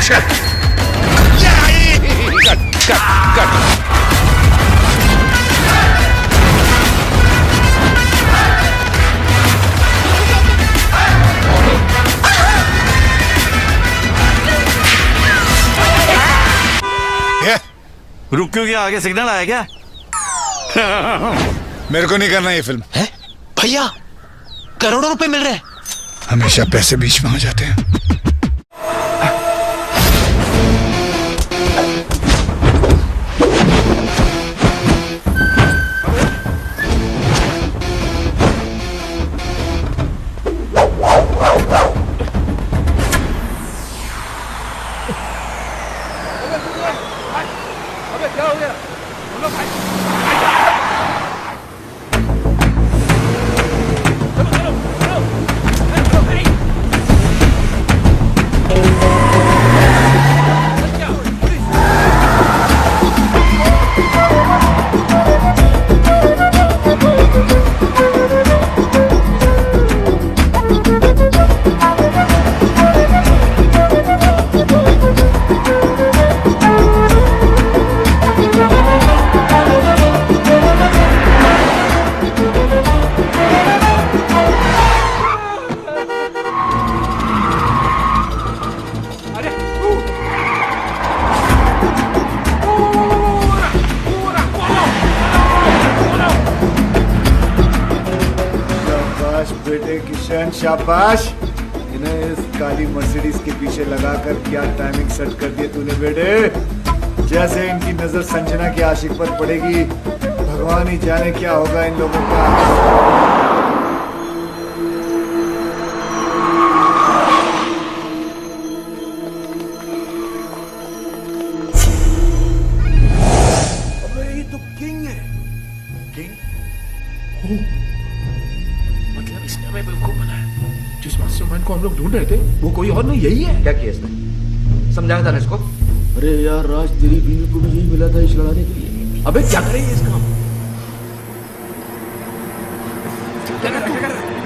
Action. Cut cut cut. रुक क्यों गया? आगे सिग्नल आया क्या? मेरे को नहीं करना ये फिल्म। है भैया, करोड़ों रुपए मिल रहे हैं। हमेशा पैसे बीच में आ जाते हैं। क्या हो गया? बेटे किशन, शाबाश। इन्हें इस काली मर्सिडीज के पीछे लगाकर क्या टाइमिंग सेट कर दिया तूने बेटे। जैसे इनकी नजर संजना के आशिक पर पड़ेगी, भगवान ही जाने क्या होगा इन लोगों का। अबे ये तो किंग है। किंग? मतलब इसने हमें बेवकूफ बनाया। जिस मास्टरमाइंड को हम लोग ढूंढ रहे थे वो कोई और नहीं, यही है। क्या किया इसने? समझाया था ना इसको? अरे यार राज, तेरी बीवी को भी यही मिला था इस लड़ाने के लिए। अबे क्या करेंगे इसका?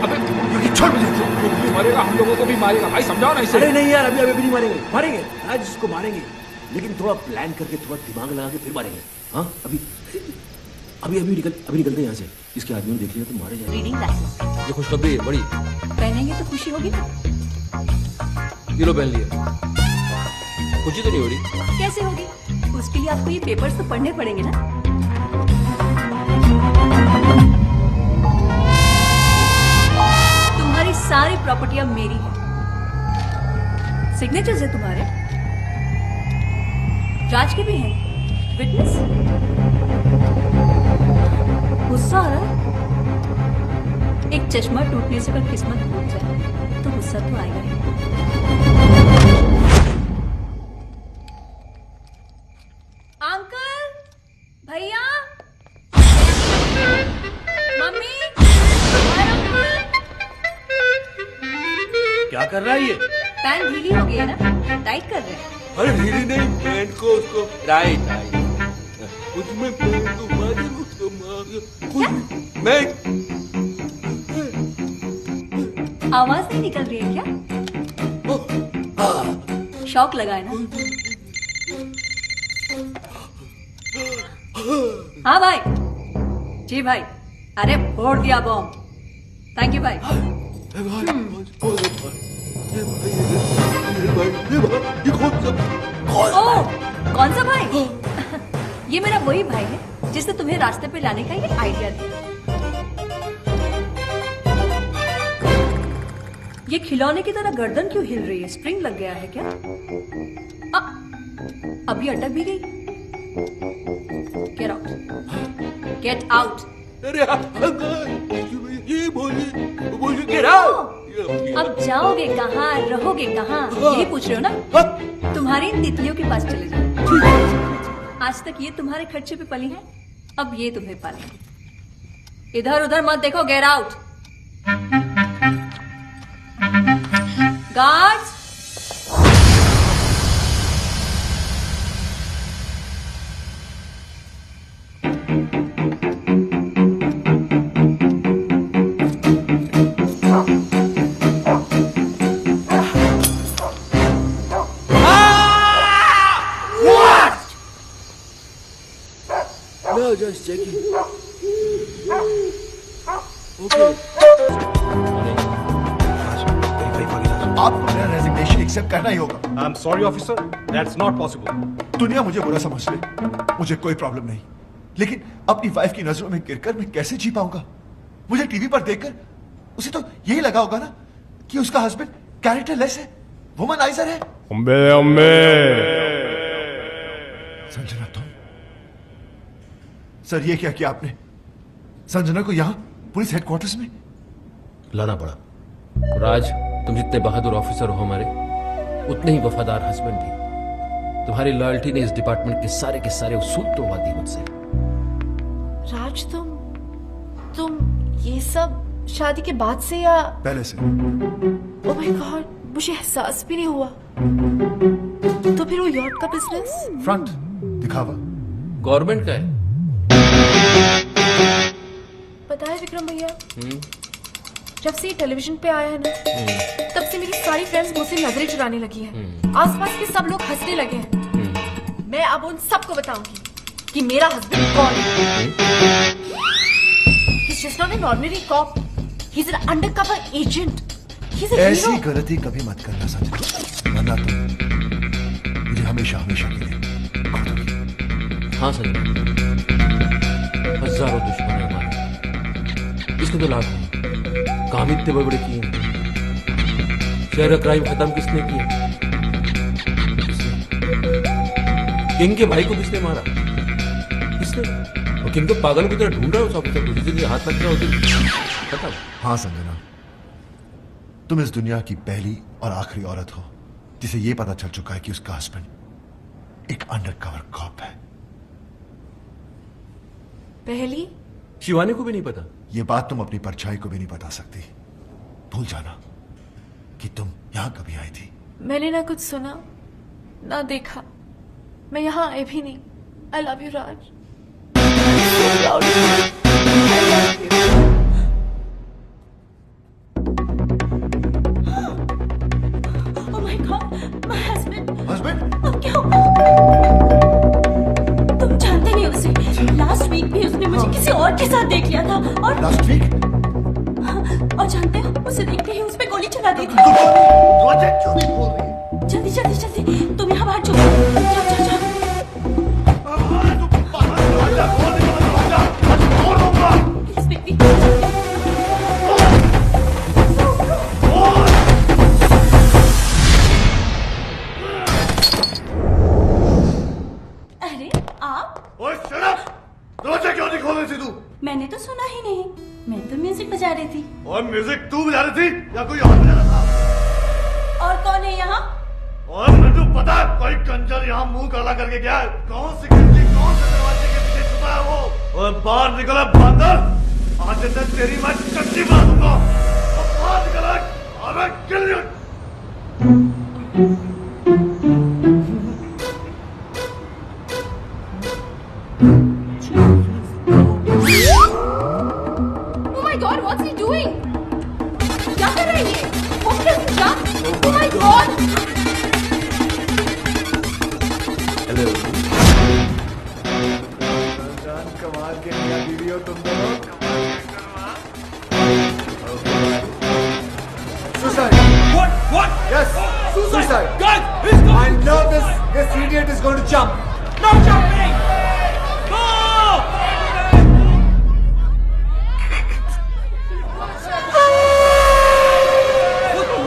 अबे ये छोड़ मुझे, वो भी मारेगा, हम लोगों को भी मारेगा। भाई समझाओ ना इसे। अरे नहीं यार, अभी अभी नहीं मारेंगे। मारेंगे आज इसको मारेंगे, लेकिन थोड़ा प्लान करके, थोड़ा दिमाग लगा के फिर मारेंगे। हाँ अभी अभी अभी निकलते हैं यहाँ से। इसके आदमी ने देख लिया तो मारे जाएंगे। रीडिंग ग्लासेस ये खुशखबरी है बड़ी। पहनेंगे तो खुशी होगी ना? ये लो पहन लिया। खुशी तो नहीं हो रही। कैसे होगी? उसके लिए आपको ये पेपर्स तो पढ़ने पड़ेंगे ना। तुम्हारी सारी प्रॉपर्टी अब मेरी है। सिग्नेचर्स है तुम्हारे, राज के भी हैं, विटनेस। गुस्सा आ रहा है? एक चश्मा टूटने से अगर किस्मत टूट जाए तो गुस्सा तो आएगा ही। अंकल, भैया, मम्मी, क्या कर रहा है ये? पैंट ढीली हो गई है ना, टाइट कर रहे हैं। अरे ढीली नहीं, पैंट को उसको राइट उसमें पैंट को मैं आवाज नहीं निकल रही है क्या? शौक लगा है ना? हाँ भाई, जी भाई। अरे फोड़ दिया बॉम्ब। थैंक यू भाई। ओ, कौन सा भाई? ये मेरा वही भाई है जिसने तुम्हें रास्ते पे लाने का ये आइडिया दिया। ये खिलौने की तरह गर्दन क्यों हिल रही है? स्प्रिंग लग गया है क्या? अभी अटक भी गई। Get out, get out. अरे ये बोलिए गेट आउट। अब जाओगे कहाँ, रहोगे कहाँ, यही पूछ रहे हो ना? तुम्हारी तितलियों के पास चले जाओ। आज तक ये तुम्हारे खर्चे पे पली है, अब ये तुम्हें पालेंगे। इधर उधर मत देखो, get out. Guards, No, just checking. Okay. आपको मेरा रेजिग्नेशन एक्सेप्ट करना ही होगा। I am sorry officer, that's not possible. दुनिया मुझे बुरा समझ ले, मुझे कोई प्रॉब्लम नहीं, लेकिन अपनी वाइफ की नजरों में गिरकर मैं कैसे जी पाऊंगा? मुझे टीवी पर देखकर उसे तो यही लगा होगा ना कि उसका हस्बैंड कैरेक्टरलेस है, वुमनाइजर है। संजना, तुम? सर, ये क्या किया आपने? संजना को यहां पुलिस हेडक्वार्टर्स में लाना पड़ा। राज, तुम जितने बहादुर ऑफिसर हो हमारे, उतने ही वफादार हस्बैंड भी। तुम्हारी लॉयल्टी ने इस डिपार्टमेंट के सारे उसूल तोड़वा दिए मुझसे। राज, तुम ये सब शादी के बाद से या पहले से? ओह माय गॉड, मुझे एहसास भी नहीं हुआ। तो फिर वो यॉट का बिजनेस? फ्रंट दिखावा गवर्नमेंट का है। पता है विक्रम भैया, जब से ये टेलीविजन पे आया है ना, तब से मेरी सारी फ्रेंड्स मुझसे नजरें चुराने लगी हैं। आसपास के सब लोग हंसने लगे हैं। मैं अब उन सबको बताऊंगी कि मेरा हस्बैंड कौन है। He's just not an ordinary cop. He's an undercover agent. He's a ऐसी hero. गलती कभी मत करना संजना, वरना तुम मुझे हमेशा के लिए खो दोगी। हाँ संजय, हजारों दुश्मन है हमारे, इसके तो लाखों। काम इतने बड़े बड़े किए, शहर का क्राइम खत्म किसने किया? किंग के भाई को किसने मारा? किसने? और किंग तो पागल की तरह ढूंढ रहा है उस ऑफिसर को, जिसने हाथ लग रहा हो खत्म। हाँ संजना, तुम इस दुनिया की पहली और आखिरी औरत हो जिसे यह पता चल चुका है कि उसका हस्बैंड एक अंडरकवर कॉप है। पहली? शिवानी को भी नहीं पता। यह बात तुम अपनी परछाई को भी नहीं बता सकती। भूल जाना कि तुम यहां कभी आई थी। मैंने ना कुछ सुना ना देखा, मैं यहाँ आई भी नहीं। I love you Raj. Oh my God, my husband. Husband? अब क्या होगा? तुम जानते नहीं उसे। लास्ट वीक भी उसने मुझे किसी और के साथ देख लिया था और लास्ट वीक? और जानते हो, उसे देखते ही उस पे गोली चला दी थी। दरवाजा क्यों नहीं खोल रही है? जल्दी जल्दी जल्दी, तुम यहाँ बाहर चलो। जाओ जाओ जाओ। Please, baby. अरे आप? ओए शट अप! दरवाजा क्यों नहीं खोल रही थी तू? मैंने तो सुना ही नहीं, मैं तो म्यूजिक बजा रही थी। और म्यूजिक तू बजा रही थी या कोई और बजा रहा था? और कौन है यहाँ? और मुझे पता है कोई कंजर यहाँ मुंह काला करके गया है। कौन सी खिड़की, कौन से दरवाजे के पीछे छुपा है वो? और बाहर निकला बंदर, आज से तेरी मैं चट्टी मार दूंगा। और बाहर निकला, अबे kill you. Oh my God, what's he doing? क्या कर रहा है ये? What does he do? Oh my God! Hello. कमाल के नया बीवी हो तुम दोनों। Suicide. What? Yes, suicide. Guys, he's going. I know this idiot is going to jump. No jumping! No!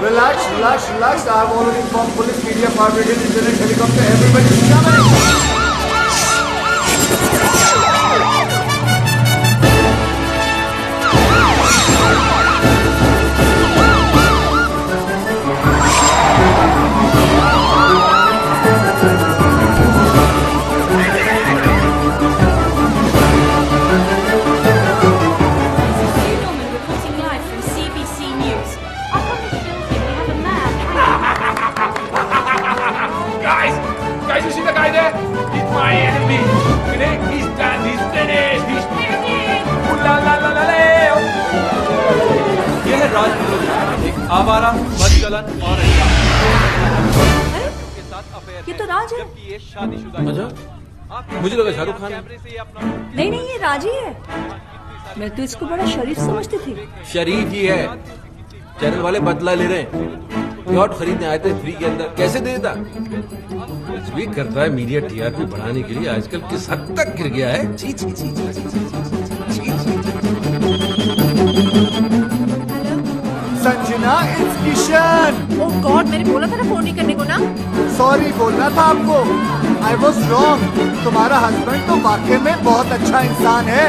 Relax, relax, relax. I have already informed police, media, fire brigade, internet, helicopter, everybody is coming. Guys, you see the guy there? He's my enemy. He's done. He's finished. He's finished. Ooh la la la la la. ये है राज फिरोज, एक आवारा, बदचलन और ये तो राज है। जबकि ये शादीशुदा है। मुझे लगा शाहरुख खान है। नहीं नहीं, ये राजी है। मैं तो इसको बड़ा शरीफ समझती थी। शरीफ ही है। चैनल वाले बदला ले रहे हैं। प्लॉट खरीदने आए थे फ्री के अंदर, कैसे दे देता? कुछ भी करता है मीडिया टीआरपी बढ़ाने के लिए। आजकल किस हद तक गिर गया है। छी छी छी छी छी छी छी छी। Sanjana, it's Kishan. Oh God, मैंने बोला था ना फोन नहीं करने को ना। सॉरी बोलना था आपको। I was wrong. तुम्हारा हस्बैंड तो वाकई में बहुत अच्छा इंसान है,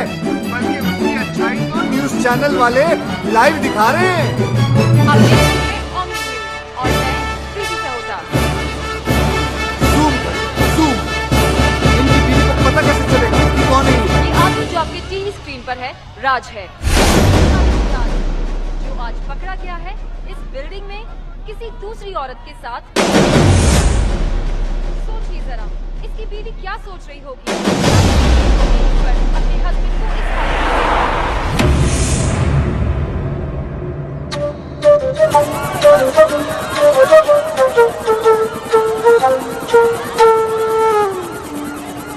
बल्कि उसकी अच्छाई तो न्यूज चैनल वाले लाइव दिखा रहे हैं। Zoom कर, zoom। इनकी बीवी को पता कैसे चलेगा कि कौन है ये? आदमी जो आपके टीवी स्क्रीन पर है राज है, जो आज पकड़ा गया है इस बिल्डिंग में किसी दूसरी औरत के साथ। सोचिए जरा, इसकी बीवी क्या सोच रही होगी अपने हस्बैंड को इस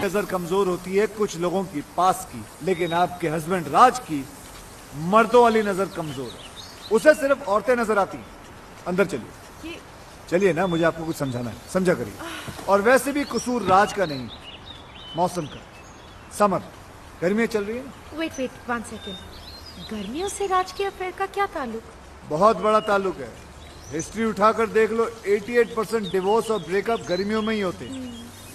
नजर कमजोर होती है कुछ लोगों की पास की, लेकिन आपके हस्बैंड राज की मर्दों वाली नजर कमजोर है। उसे सिर्फ औरतें नजर आती हैं। अंदर चलिए, चलिए ना, मुझे आपको कुछ समझाना है, समझा करिए। और वैसे भी कसूर राज का नहीं, मौसम का। समर, गर्मियां चल रही है ना। वेट 1 सेकेंड, गर्मियों से राज के अफेयर का क्या ताल्लुक? बहुत बड़ा ताल्लुक है। हिस्ट्री उठाकर देख लो, 88% डिवोर्स और ब्रेकअप गर्मियों में ही होते हैं,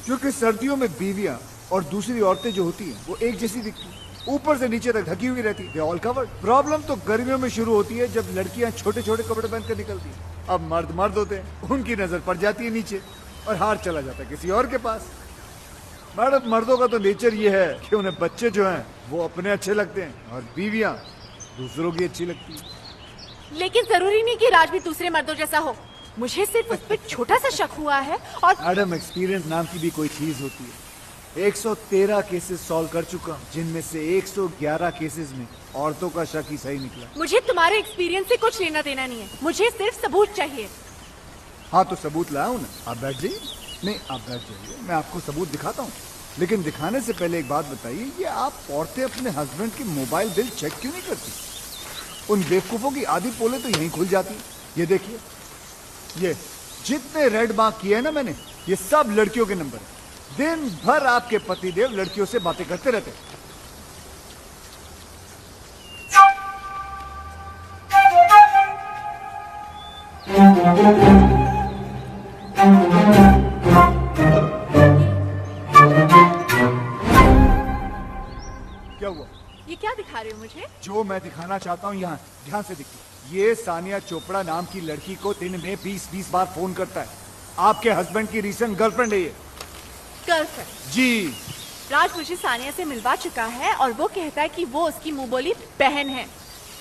क्योंकि सर्दियों में बीवियां और दूसरी औरतें जो होती हैं वो एक जैसी दिखती हैं, ऊपर से नीचे तक ढकी हुई रहती है, ऑल कवर्ड। प्रॉब्लम तो गर्मियों में शुरू होती है जब लड़कियां छोटे छोटे कपड़े पहनकर निकलती हैं। अब मर्द मर्द होते हैं, उनकी नजर पड़ जाती है नीचे और हार चला जाता है किसी और के पास। मैडम, मर्दों का तो नेचर ये है कि उन्हें बच्चे जो हैं वो अपने अच्छे लगते हैं और बीवियां दूसरों की अच्छी लगती है। लेकिन जरूरी नहीं कि राज भी दूसरे मर्दों जैसा हो। मुझे सिर्फ उस पर छोटा सा शक हुआ है। और मैडम, एक्सपीरियंस नाम की भी कोई चीज होती है। 113 केसेस सॉल्व कर चुका, जिनमें से 111 केसेस में औरतों का शक ही सही निकला। मुझे तुम्हारे एक्सपीरियंस से कुछ लेना देना नहीं है, मुझे सिर्फ सबूत चाहिए। हाँ तो सबूत लाया हूँ ना, आप बैठ जाइए। नहीं, आप बैठ जाइए, मैं आपको सबूत दिखाता हूँ। लेकिन दिखाने से पहले एक बात बताइए, ये आप औरतें अपने हस्बैंड के मोबाइल बिल चेक क्यों नहीं करती? उन बेवकूफों की आधी पोले तो यहीं खुल जाती। ये देखिए, ये जितने रेड मार्क किए हैं ना मैंने, ये सब लड़कियों के नंबर है। दिन भर आपके पतिदेव लड़कियों से बातें करते रहते। क्या हुआ? ये क्या दिखा रहे हो मुझे? जो मैं दिखाना चाहता हूँ यहाँ ध्यान से देखिए। ये सानिया चोपड़ा नाम की लड़की को दिन में 20-20 बार फोन करता है। आपके हस्बैंड की रीसेंट गर्लफ्रेंड है ये। गर्लफ्रेंड? जी। राज मुझे सानिया से मिलवा चुका है और वो कहता है कि वो उसकी मुंह बोली बहन है।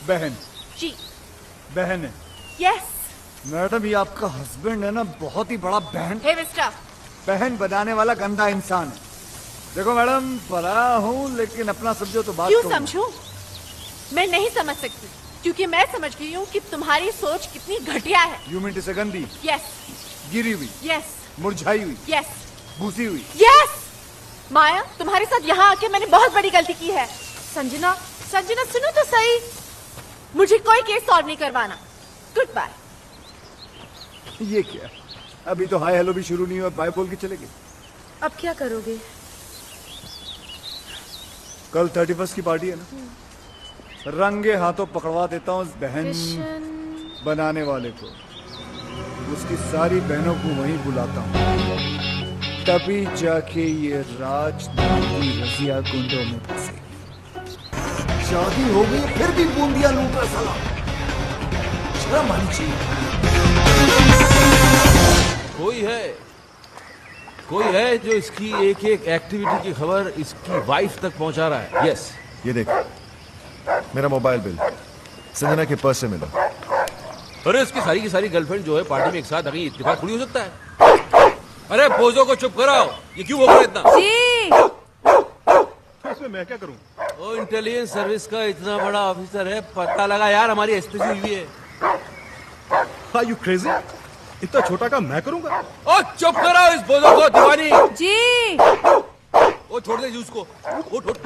बहन? जी। बहन है? यस। मैडम, ये आपका हस्बैंड है ना, बहुत ही बड़ा बहन बहन बनाने वाला गंदा इंसान है। देखो मैडम, पढ़ा हूँ लेकिन अपना समझो तो बात। क्यों समझूं? मैं नहीं समझ सकती, क्योंकि मैं समझ गई हूँ कि तुम्हारी सोच कितनी घटिया है। यू मीन टू से गंदी? यस। गिरी हुई? यस। मुरझाई हुई? यस। भूसी हुई? यस। माया, तुम्हारे साथ यहाँ आके मैंने बहुत बड़ी गलती की है। संजना, संजना सुनो तो सही, मुझे कोई केस सॉल्व नहीं करवाना। Goodbye. ये क्या? अभी तो हाय हेलो भी शुरू नहीं हुआ, बाय बोल के चले गए। अब क्या करोगे? कल 31 की पार्टी है ना, रंगे हाथों पकड़वा देता हूँ उस बहन बनाने वाले को। उसकी सारी बहनों को वहीं बुलाता हूँ, तभी जाके ये राज की रसिया गुंडों में फंसेगी। शादी हो गई फिर भी बूंदिया लूट रहा साला, शर्म आनी चाहिए। कोई है जो इसकी एक एक एक्टिविटी की खबर इसकी वाइफ तक पहुंचा रहा है। यस। ये देख, मेरा मोबाइल बिल संजना के पर्स से मिला। अरे उसकी सारी की सारी गर्लफ्रेंड जो है पार्टी में एक साथ आ गई, इत्तेफाक थोड़ी हो सकता है। अरे पोजो को चुप कराओ, ये क्यों बोल रहे इतना? जी। इसमें मैं क्या करूं? ओ इंटेलिजेंस सर्विस का इतना बड़ा ऑफिसर है, पता लगा यार हमारी एसपीसी हुई है। Are you crazy? इतना छोटा काम मैं करूंगा? ओ चुप कराओ इस बोझो को, दीवानी। जी। वो छोड़ दे जूस को, उठ उठ,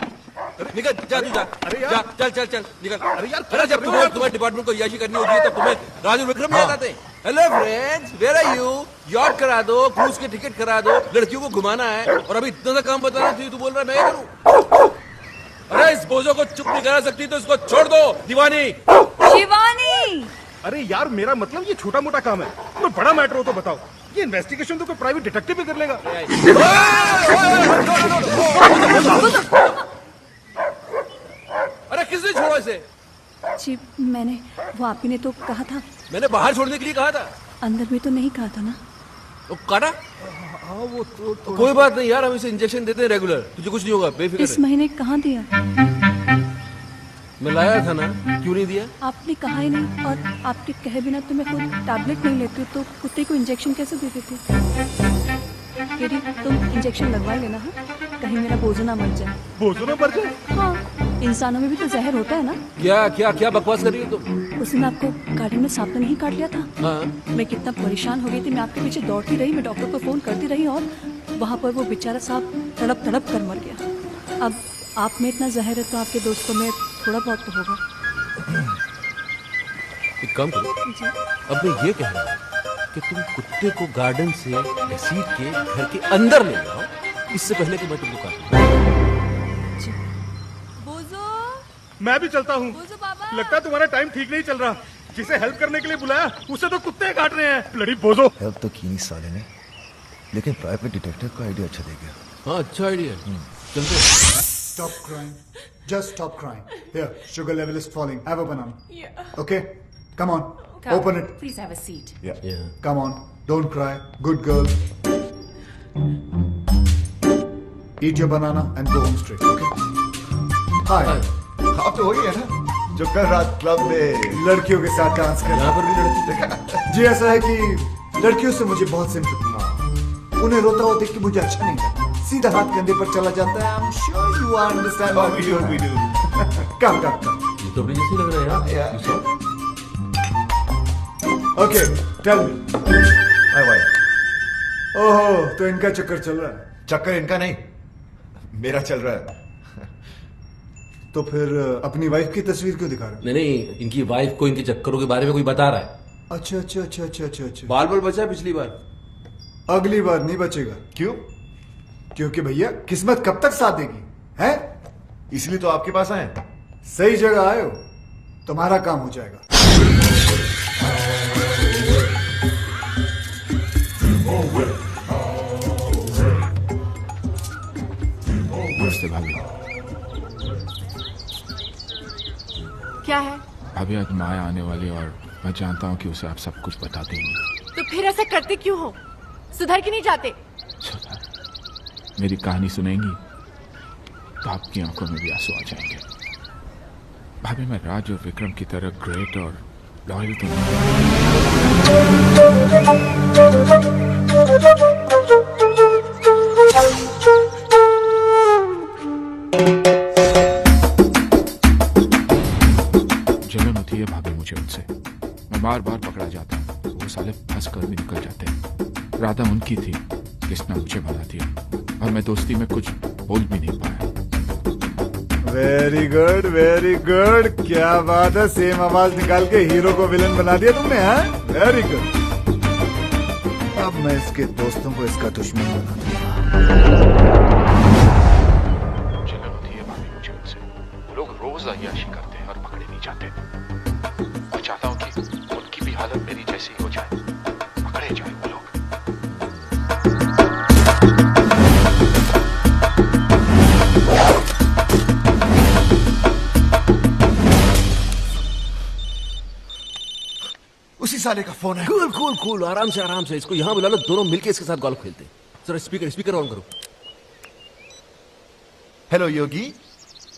निकल, जा तू जा, अरे यार, जा, चल चल चल निकल। अरे यार, अरे जब तुम्हें डिपार्टमेंट को याशी करनी होती है तब तुम्हें राजू विक्रम याद आते हैं। Hello friends, where are you? Yacht करा दो, क्रूज की टिकट करा दो, लड़कियों को घुमाना है, और अभी इतना सा काम बताना चाहिए, तू बोल रहा है मैं करूं? अरे इस बोझों को चुप नहीं करा सकती तो इसको छोड़ दो, दीवानी। शिवानी! अरे यार, मेरा मतलब ये छोटा मोटा काम है, कोई बड़ा मैटर हो तो बताओ। ये इन्वेस्टिगेशन तो कोई प्राइवेट डिटेक्टिव भी कर लेगा। अरे किसने छोड़ा इसे? जी मैंने, वो आप ही ने तो कहा था। मैंने बाहर छोड़ने के लिए कहा था। अंदर में तो नहीं कहा था ना। तो काटा? हाँ वो तो कोई बात नहीं यार, हम इसे इंजेक्शन देते हैं रेगुलर, तुझे कुछ नहीं होगा, बेफिक्र इस महीने कहाँ दिया? मैं लाया था ना, क्यों नहीं दिया? आपने कहा ही नहीं, और आपके कहे बिना तो मैं खुद टैबलेट नहीं लेती, तो कुत्ते को इंजेक्शन कैसे दे देती? केडी, तुम इंजेक्शन लगवा लेना है, कहीं मेरा बोझो ना मर जाए। बोझो ना मर जाए? हाँ, इंसानों में भी तो जहर होता है ना। क्या क्या क्या बकवास कर रही हो तुम? उस दिन आपको गार्डन में सांप ने नहीं काट लिया था? हाँ। मैं कितना परेशान हो गई थी, मैं आपके पीछे दौड़ती रही, मैं डॉक्टर को फोन करती रही, और वहाँ पर वो बेचारा सांप तड़प तड़प कर मर गया। अब आप में इतना जहर है तो आपके दोस्तों में थोड़ा बहुत तो होगा। एक काम करो, अब मैं ये कह रहा हूँ कि तुम कुत्ते को गार्डन से घसीट के घर के अंदर ले जाओ, इससे पहले कि मैं तुमको काटूं। मैं भी चलता हूँ, लगता है तुम्हारा टाइम ठीक नहीं चल रहा। जिसे हेल्प करने के लिए बुलाया उसे तो कुत्ते काट रहे हैं। ब्लडी बोझो। हेल्प तो की नहीं साले ने, लेकिन प्राइवेट डिटेक्टिव का आइडिया अच्छा दे गया। हाँ अच्छा आइडिया, चलते। Stop crying. Just stop crying. Here, sugar level is falling. Have a banana. Yeah. Okay? Come on. Come. Open it. Please have a seat. Yeah. Come on. Don't cry. Good girl. Eat your banana and go home straight. Okay? Hi. आप तो वही है ना जो कल रात club में लड़कियों के साथ डांस कर। यहाँ पर भी लड़की देखा? जी ऐसा है कि लड़कियों से मुझे बहुत सिंपैथी। उन्हें रोता हुआ देख के मुझे अच्छा नहीं लगता। सीधा हाथ कंधे पर चला जाता है। I'm sure you understand what we do. Come. ये तो अपनी जैसी लग रहा है यार। Okay, tell me. हाय भाई। ओहो, तो इनका चक्कर चल रहा है। चक्कर इनका नहीं, मेरा चल रहा है। तो फिर अपनी वाइफ की तस्वीर क्यों दिखा रहे? नहीं, इनकी वाइफ को इनके चक्करों के बारे में कोई बता रहा है। अच्छा। बाल बचा पिछली बार, अगली बार नहीं बचेगा। क्यों? क्योंकि भैया किस्मत कब तक साथ देगी, है? इसलिए तो आपके पास आए। सही जगह आए हो, तुम्हारा काम हो जाएगा। नमस्ते भाभी। क्या है? अभी आज माया आने वाली और मैं जानता हूँ कि उसे आप सब कुछ बता देंगे। तो फिर ऐसा करते क्यों हो? सुधर के नहीं जाते? मेरी कहानी सुनेंगी तो आपकी आंखों में भी आंसू आ जाएंगे। भाभी मैं राज और विक्रम की तरह ग्रेट और लॉयल तो नहीं। जलन होती है भाभी मुझे उनसे। मैं बार बार पकड़ा जाता हूँ, वो साले फंस कर भी निकल जाते हैं। राधा उनकी थी, किसने मुझे भगा दिया, और मैं दोस्ती में कुछ बोल भी नहीं पाया। Very good. क्या बात है, सेम आवाज निकाल के हीरो को विलन बना दिया तुमने, हाँ? Very good. अब मैं इसके दोस्तों को इसका दुश्मन बना दूंगा। जलन होती है भाभी मुझे उनसे। लोग रोज अय्याशी करते हैं और पकड़े नहीं जाते। मैं चाहता हूँ कि उनकी भी हालत मेरी जैसी हो जाए, पकड़े जाए वो लोग। उसी साले का फोन है। कूल, आराम से इसको यहाँ बुला लो, दोनों मिलके इसके साथ गोल्फ खेलते हैं। जरा स्पीकर ऑन करो। हेलो योगी।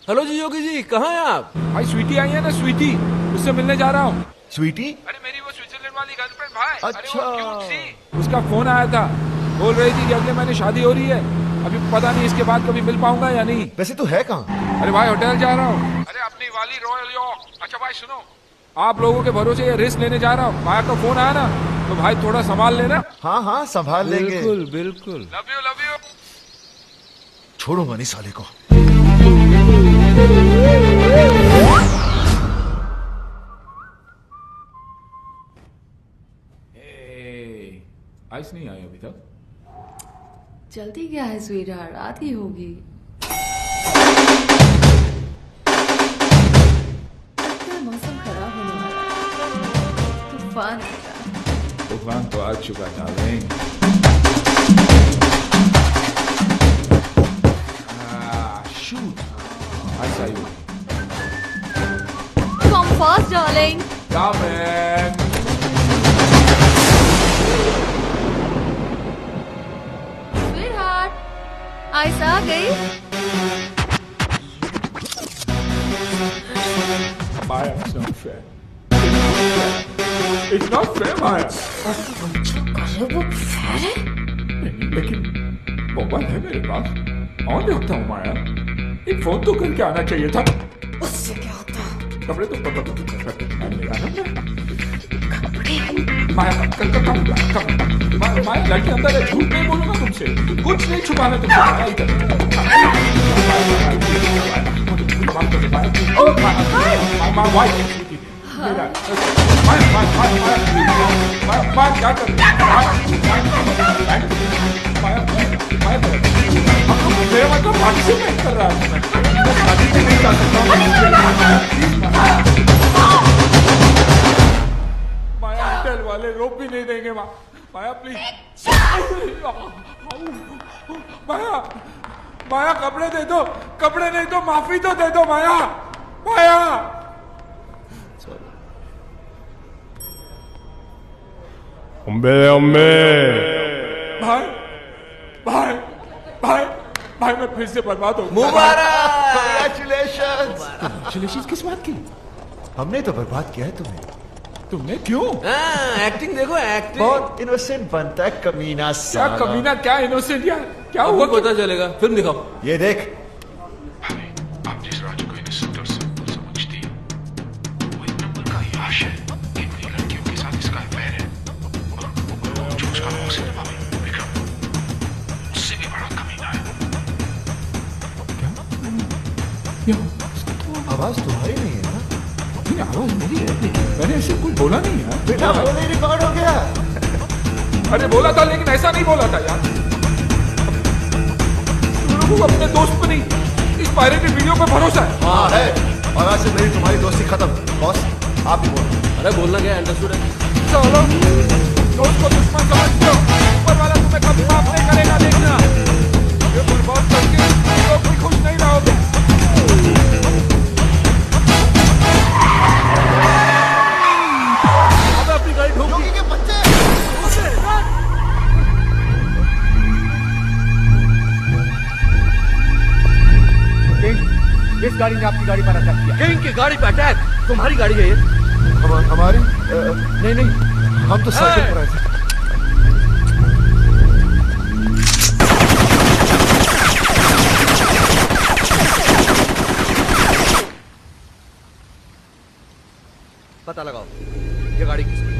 हेलो जी योगी जी, कहाँ हैं आप? भाई स्वीटी आई है ना, स्वीटी, उससे मिलने जा रहा हूँ। स्वीटी? अरे मेरी वो स्विट्जरलैंड वाली गर्लफ्रेंड भाई। अच्छा। अरे वो क्यूट सी। उसका फोन आया था, बोल रही थी कि अगले महीने शादी हो रही है। अभी पता नहीं इसके बाद कभी मिल पाऊंगा या नहीं। वैसे तो है कहाँ? अरे भाई होटल जा रहा हूँ। अरे अपनी वाली रॉयल यॉर्क। अच्छा भाई सुनो, आप लोगों के भरोसे ये रिस्क लेने जा रहा हूँ। माया का फोन आया ना, तो भाई थोड़ा संभाल लेना। हाँ संभाल लेंगे। बिल्कुल। Love you. छोड़ूंगा नहीं साले को। आइस नहीं आए अभी तक? जल्दी क्या है स्वीटहार्ट, रात ही होगी। मौसम खराब होने वाला है, तूफान आएगा। तूफान तो आ चुका darling. Shoot. I saw you. Come fast, darling. Coming. Sweetheart, ice आ गई। Maya, it's not fair. It's not fair, Maya. अरे वो fair है? लेकिन मोबाइल है मेरे पास, ऑन रखता हूँ माया। एक फोन तो करके आना चाहिए था। उससे क्या होता? कपड़े तो पता माया लड़की अंदर है, झूठ नहीं बोलूंगा तुमसे, कुछ नहीं छुपाना तुमसे। क्या कर मेरा मतलब पार्टिसिपेट कर रहा है, मैं शादी में नहीं जा सकता माया। होटल वाले रोक भी नहीं देंगे माया प्लीज। माया माया कपड़े दे दो, कपड़े नहीं तो माफी तो दे दो माया। माया भाई भाई भाई भाई मैं फिर से बर्बाद हो। मुबारक, कांग्रेचुलेशंस। कांग्रेचुलेशंस किस बात की? हमने तो बर्बाद किया है तुम्हें। तुमने क्यों? एक्टिंग देखो, एक्टिंग। बहुत इनोसेंट बनता है कमीना साला। क्या कमीना, क्या इनोसेंट यार, क्या हुआ पता चलेगा, फिल्म दिखाओ। ये देख, आप जिस राजू को इनोसेंट और सिंपल समझती है, वो एक नंबर का याश है। कितनी लड़कियों के साथ इसका अफेयर है, और जो उसका मौसम है विक्रम, उससे भी बड़ा कमीना है। क्या? आवाज तुम्हारी नहीं है ना? नहीं, आवाज मेरी है, मैंने ऐसे कुछ बोला नहीं है। बेटा बोले रिकॉर्ड हो गया। अरे बोला था, लेकिन ऐसा नहीं बोला था यार। तुम लोगों को अपने दोस्त पर नहीं, इस पायरेटेड वीडियो पे भरोसा है। हाँ है, और आज से मेरी तुम्हारी दोस्ती खत्म। बॉस आप ही बोलो। अरे बोलना क्या है, अंडरस्टूड है। चलो दोस्त को दुश्मन समझते हो, ऊपर वाला तुम्हें कभी माफ नहीं करेगा, देखना। ये बर्बाद करके लोग भी खुश नहीं रहोगे। अब अपनी गाड़ी ढूंढ के बच्चे किस गाड़ी ने आपकी गाड़ी पर अटैक किया? किंग की गाड़ी पे अटैक? तुम्हारी गाड़ी है ये? हमारी नहीं नहीं, हम तो साइकिल पर आए थे। पता लगाओ ये गाड़ी किसकी है।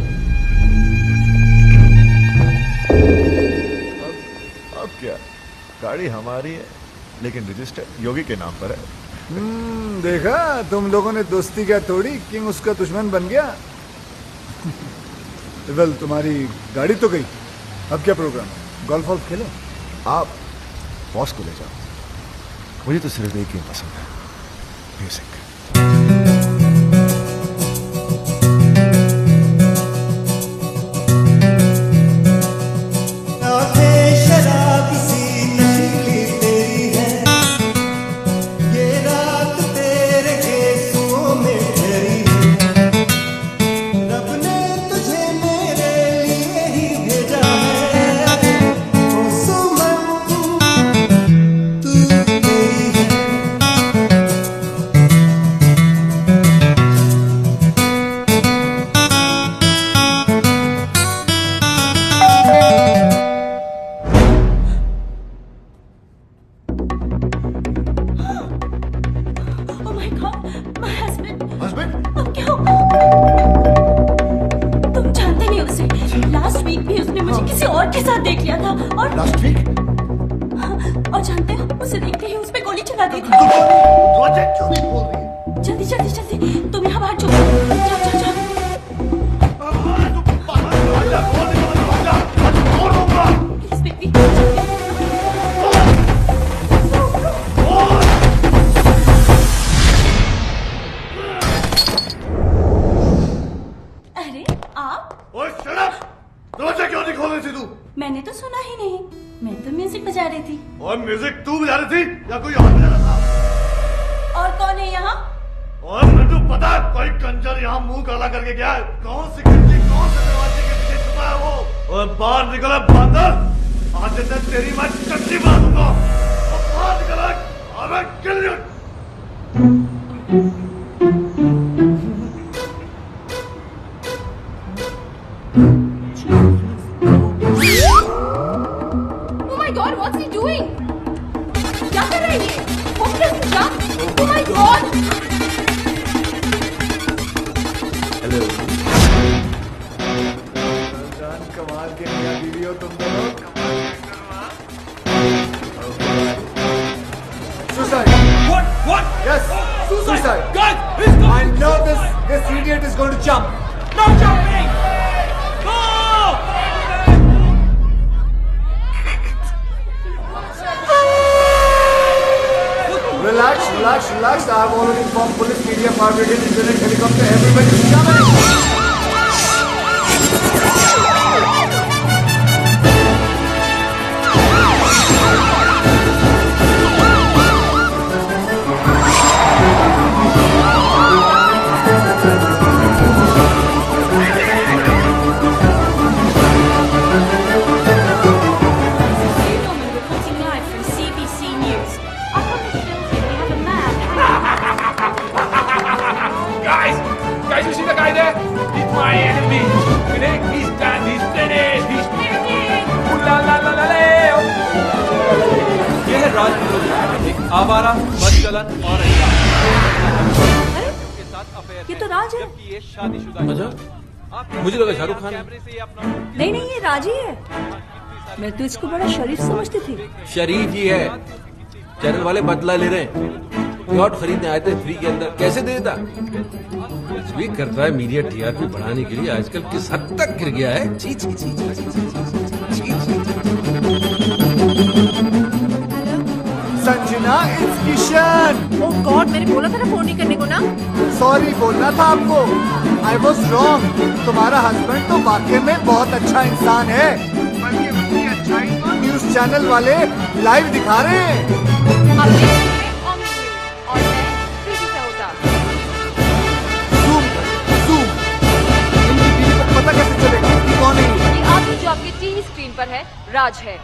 अब क्या, गाड़ी हमारी है लेकिन रजिस्टर योगी के नाम पर है। देखा तुम लोगों ने दोस्ती क्या तोड़ी, किंग उसका दुश्मन बन गया। वेल तुम्हारी गाड़ी तो गई, अब क्या प्रोग्राम है? गोल्फ वॉल्फ खेलो। आप बॉस को ले जाओ, मुझे तो सिर्फ एक ही पसंद है, म्यूजिक। जानते हो उसे देखते ही उस पे गोली चला दी थी। दरवाजा क्यों नहीं खोल रही है? जल्दी जल्दी जल्दी तुम यहाँ बाहर चुप जाओ जाओ जाओ। प्लीज बेबी अरे आप ओए शट अप! दरवाजा क्यों नहीं खोल रही थी तू? मैंने तो सुना ही नहीं, मैं तो म्यूजिक बजा रही थी। और म्यूजिक तू बजा रही थी या कोई और बजा रहा था? और कौन है यहाँ? और मुझे पता है कोई कंजर यहाँ मुंह काला करके गया है। कौन सी खिड़की कौन से दरवाजे के पीछे छुपा है वो? और बाहर निकला बंदर, आज से तेरी मैं चट्टी बना दूंगा। और बाहर निकला, अबे kill you. Oh my God, what's he doing? क्या कर रहा है ये? Hopeless क्या? Oh my God! हेलो। जान कमाल के मियां बीवी हो तुम दोनों। Suicide. What? Yes. Suicide. Guys, he's going. I know this idiot is going to jump. No jumping. No. Relax, relax, relax. I have already informed police, media, fire brigade, internet, helicopter, everybody is coming. Reporting live from CBC News. Up on the hill here we have a man. Guys, you see the guy there? He's my enemy. He's done. He's finished. He's finished. Ooh la la la la la. ये है राज विरोधी, एक आवारा, बदचलन और ये तो राज है। ये शादीशुदा। अच्छा, मुझे लगा शाहरुख खान। नहीं नहीं ये राज ही है। मैं तो इसको बड़ा शरीफ समझती थी। शरीफ ही है। चैनल वाले बदला ले रहे हैं। यॉट खरीदने आए थे फ्री के अंदर, कैसे दे देता? स्वीट करता है मीडिया टीआरपी बढ़ाने के लिए आजकल किस हद तक गिर गया है। छी छी छी छी छी छी छी। Sanjana, it's Kishan. Oh God, मैंने बोला था ना फोन नहीं करने को ना। सॉरी बोलना था आपको। I was wrong. तुम्हारा हस्बैंड तो वाकई में बहुत अच्छा इंसान है। बल्कि उसकी अच्छाई तो न्यूज चैनल वाले लाइव दिखा रहे हैं। आप देख रहे हैं ऑन न्यूज और मैं प्रीति सहोता। Zoom. इनकी बीवी को पता कैसे चलेगा कि कौन है ये? ये आदमी जो आपके टीवी स्क्रीन पर है राज है,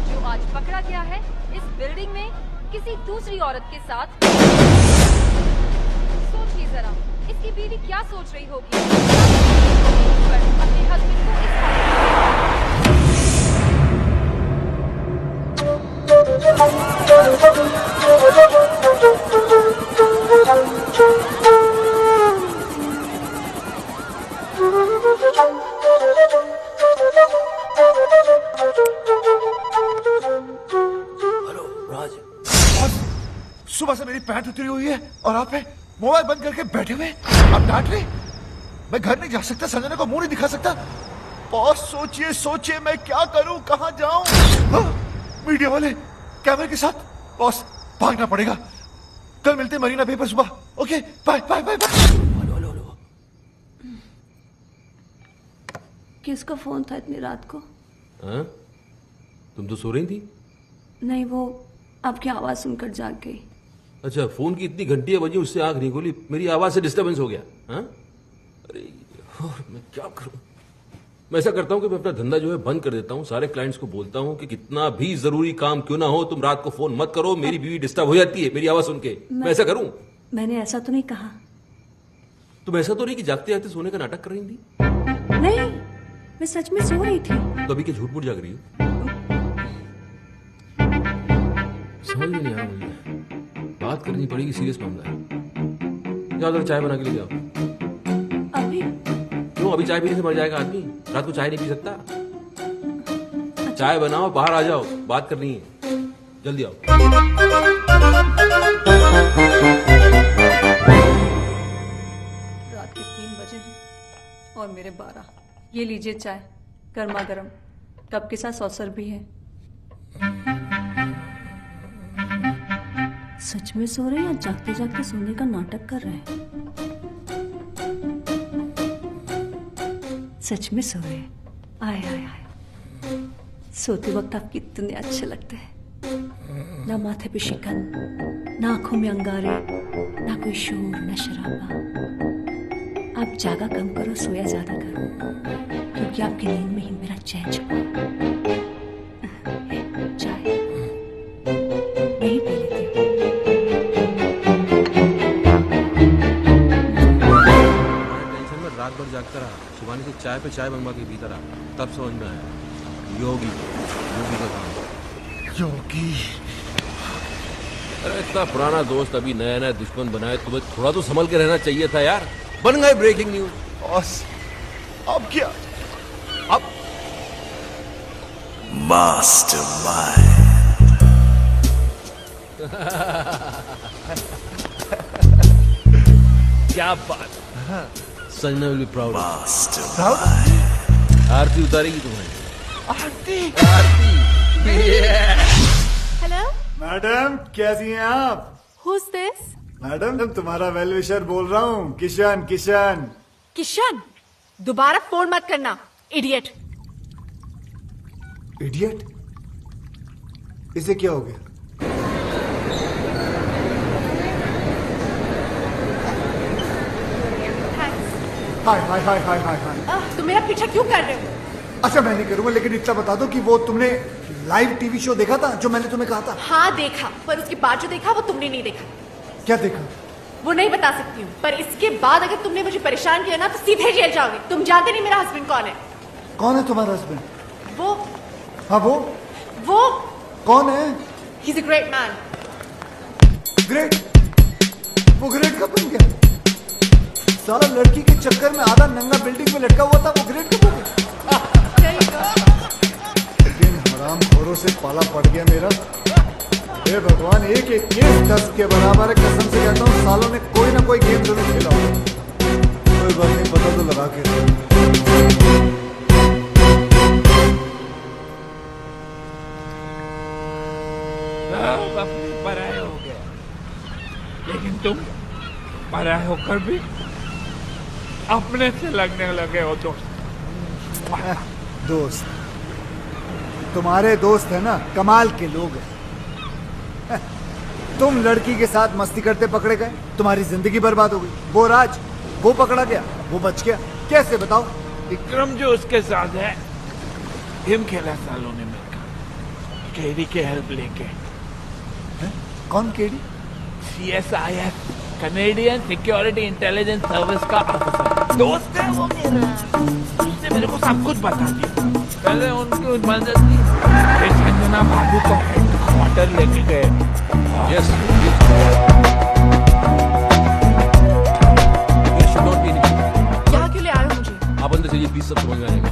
जो आज पकड़ा गया है इस बिल्डिंग में किसी दूसरी औरत के साथ। सोचिए जरा, इसकी बीवी क्या सोच रही होगी अपने हस्बैंड को इस हेलो राज। सुबह से मेरी पैंट उतरी हुई है और आप मोबाइल बंद करके बैठे हुए। आप डांट रहे? मैं घर नहीं जा सकता, संजना को मुंह नहीं दिखा सकता। बॉस सोचिए मैं क्या करूं, कहां जाऊं? मीडिया वाले कैमरे के साथ। बॉस भागना पड़ेगा। कल मिलते हैं मरीना बे पर सुबह। Okay bye bye bye bye. किसका फोन था इतनी रात को? हाँ? तुम तो सो रही थी। नहीं, वो आपकी आवाज सुनकर जाग गई। अच्छा, फोन की इतनी घंटियां बजी उससे आंख नहीं खोली, मेरी आवाज से डिस्टरबेंस हो गया। हाँ? अरे और मैं क्या करूं? मैं ऐसा करता हूं कि मैं अपना धंधा जो है बंद कर देता हूं। सारे क्लाइंट्स को बोलता हूं कि कितना भी जरूरी काम क्यों ना हो, तुम रात को फोन मत करो। मेरी बीवी डिस्टर्ब हो जाती है मेरी आवाज सुन के। मैं ऐसा करूं? मैंने ऐसा तो नहीं कहा। तुम ऐसा तो नहीं कि जागते जागते सोने का नाटक कर रही थी? नहीं, मैं सच में सो रही थी। तो अभी क्या झूठ मूठ जाग रही हो? समझ में नहीं आ रहा मुझे। बात करनी पड़ेगी, सीरियस मामला है। जाओ जरा चाय बना के ले जाओ। अभी? क्यों? अभी चाय पीने से मर जाएगा आदमी? रात को चाय नहीं पी सकता। चाय बनाओ, बाहर आ जाओ, बात करनी है, जल्दी आओ। रात के 3 बजे हैं और मेरे 12। ये लीजिए चाय, गर्मा गर्म, कप के साथ सॉसर भी है। सच में सो रहे हैं या जागते जागते सोने का नाटक कर रहे हैं? सच में सो रहे हैं। आए आए आए, सोते वक्त आप कितने अच्छे लगते हैं। ना माथे पे शिकन, ना आंखों में अंगारे, ना कोई शोर, ना शराबा। आप जागा कम करो, सोया ज्यादा करो, क्योंकि आपकी नींद में ही मेरा चैन छुपा। चाय नहीं पी लेती हूँ। टेंशन में रात भर जागता रहा, शिवानी से चाय पे चाय बनवा के पीता रहा, तब समझ में आया योगी का काम। योगी, अरे इतना पुराना दोस्त अभी नया नया दुश्मन बनाए, तुम्हें थोड़ा तो संभल के रहना चाहिए था यार। बन गए ब्रेकिंग न्यूज। बॉस अब क्या? अब मास्टरमाइंड। क्या बात, Sanjana will be proud. Mastermind. आरती उतारेगी तुम्हें। आरती, हेलो मैडम, कैसी हैं आप? Who's this? मैडम, तुम्हारा वेल विशर बोल रहा हूँ, किशन। किशन, किशन, दोबारा फोन मत करना, इडियट। इडियट? इसे क्या हो गया? हाय हाय हाय हाय हाय हाय। तुम मेरा पीछा क्यों कर रहे हो? अच्छा, मैं नहीं करूंगा, लेकिन इतना बता दो कि वो तुमने लाइव टीवी शो देखा था जो मैंने तुम्हें कहा था? हाँ देखा, पर उसके बाद जो देखा वो तुमने नहीं देखा। क्या देखा? वो नहीं बता सकती हूँ, पर इसके बाद अगर तुमने मुझे परेशान किया ना तो सीधे जेल जाओगे। तुम जानते नहीं मेरा हस्बैंड कौन है। कौन है तुम्हारा हस्बैंड? वो हाँ, वो कौन है? He's a great man. Great? वो ग्रेट कब बन गया? सारा लड़की के चक्कर में आधा नंगा बिल्डिंग में लटका हुआ था, वो ग्रेट कब हो गया? लेकिन हरामखोरों से पाला पड़ गया मेरा। हे भगवान, एक एक केस 10 के बराबर है। कसम से कहता हूँ, सालों ने कोई ना कोई गेम जरूर खेला होगा। कोई बात नहीं, पता तो लगा के। सब अपने पराये हो गए, लेकिन तुम पराये होकर भी अपने से लगने लगे हो दोस्त। दोस्त? तुम्हारे दोस्त है ना, कमाल के लोग हैं। तुम लड़की के साथ मस्ती करते पकड़े गए, तुम्हारी जिंदगी बर्बाद हो गई। वो राज, वो पकड़ा गया, वो बच गया। कैसे बताओ? विक्रम जो उसके साथ है, गेम खेला सालों ने मिलकर, केडी के हेल्प लेके। कौन KD? CSIS, Canadian security intelligence service का ऑफिसर। दोस्त है वो मेरा, उसने मेरे को सब कुछ बता दिया। पहले उनकी मदद की, फिर संजना बाबू को हेडक्वार्टर लेके गए। Yes. यहाँ क्यों ले आए हो मुझे? आप अंदर से प्लीज, सब समझ में आएगा।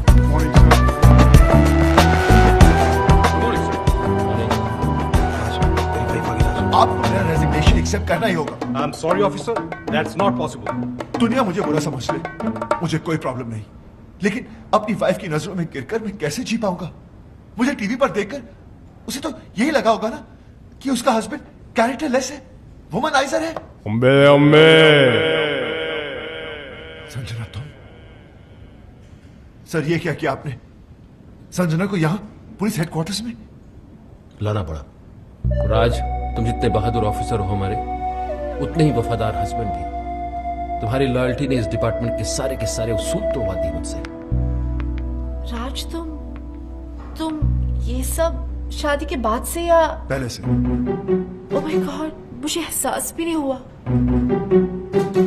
आपको मेरा रेजिग्नेशन एक्सेप्ट करना ही होगा। I am sorry officer, that's not possible. दुनिया मुझे बुरा समझ ले, मुझे कोई प्रॉब्लम नहीं, लेकिन अपनी वाइफ की नजरों में गिरकर मैं कैसे जी पाऊंगा? मुझे टीवी पर देखकर उसे तो यही लगा होगा ना कि उसका हस्बैंड कैरेक्टरलेस है, वुमनाइजर है। संजना, तुम? सर, ये क्या किया आपने? संजना को यहां पुलिस हेडक्वार्टर्स में लाना पड़ा। राज, तुम जितने बहादुर ऑफिसर हो हमारे, उतने ही वफादार हस्बैंड भी। तुम्हारी लॉयल्टी ने इस डिपार्टमेंट के सारे उसूल तोड़वा दिए मुझसे। राज, तुम ये सब शादी के बाद से या पहले से? ओह माय गॉड, मुझे एहसास भी नहीं हुआ।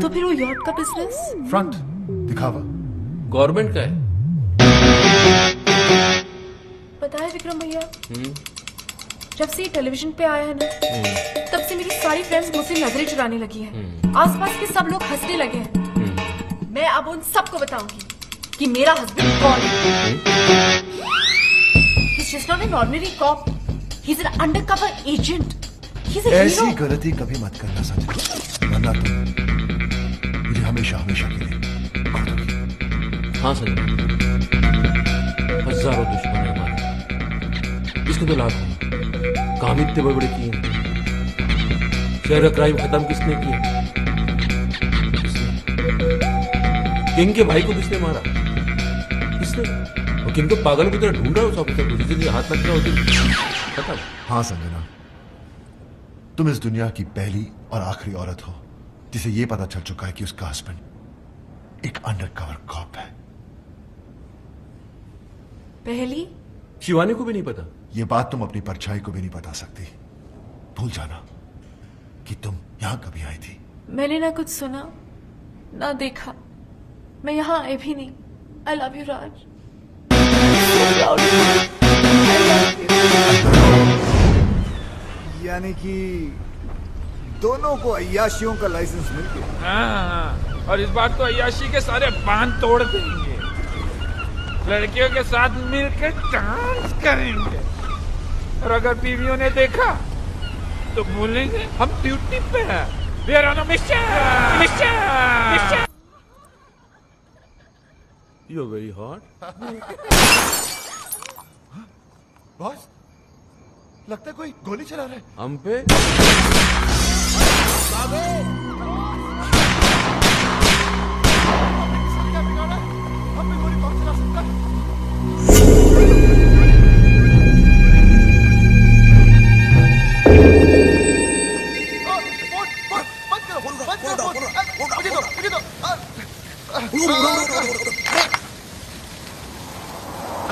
तो फिर वो यॉट का बिजनेस? फ्रंट दिखावा गवर्नमेंट का है। पता है विक्रम भैया, जब से ये टेलीविजन पे आया है ना, तब से मेरी सारी फ्रेंड्स मुझसे नजरें चुराने लगी हैं। आसपास के सब लोग हंसने लगे हैं। मैं अब उन सबको बताऊंगी कि मेरा हस्बैंड कौन है। He's She's not an ordinary cop. He's an undercover agent. He's a ऐसी hero. गलती कभी मत करना संजना, वरना तुम मुझे हमेशा हमेशा के लिए। हाँ संजय, हजारों दुश्मन है हमारे, इसके तो लाखों काम इतने बड़े बड़े किए हैं। शहर का क्राइम खत्म किसने किया? किंग के भाई को किसने मारा? किसने? और किंग तो पागल की तरह ढूंढ रहा है उस ऑफिसर को जिसने हाथ लग गया खत्म। हाँ संजना, तुम इस दुनिया की पहली और आखिरी औरत हो जिसे ये पता चल चुका है कि उसका हस्बैंड एक अंडरकवर कॉप है। पहली? शिवानी को भी नहीं पता। ये बात तुम अपनी परछाई को भी नहीं बता सकती। भूल जाना कि तुम यहां कभी आई थी। मैंने ना कुछ सुना ना देखा, मैं यहाँ आई भी नहीं। I love you, राज। यानी कि दोनों को अय्याशियों का लाइसेंस मिल गया। हाँ, और इस बार तो अय्याशी के सारे बांध तोड़ देंगे, लड़कियों के साथ मिलकर डांस करेंगे, और अगर बीवियों ने देखा तो बोलेंगे हम ड्यूटी पे हैं। We are on a mission! You're very hot. Boss, लगता है कोई गोली चला रहा है। हम पे? हम पे गोली कौन चला सकता है?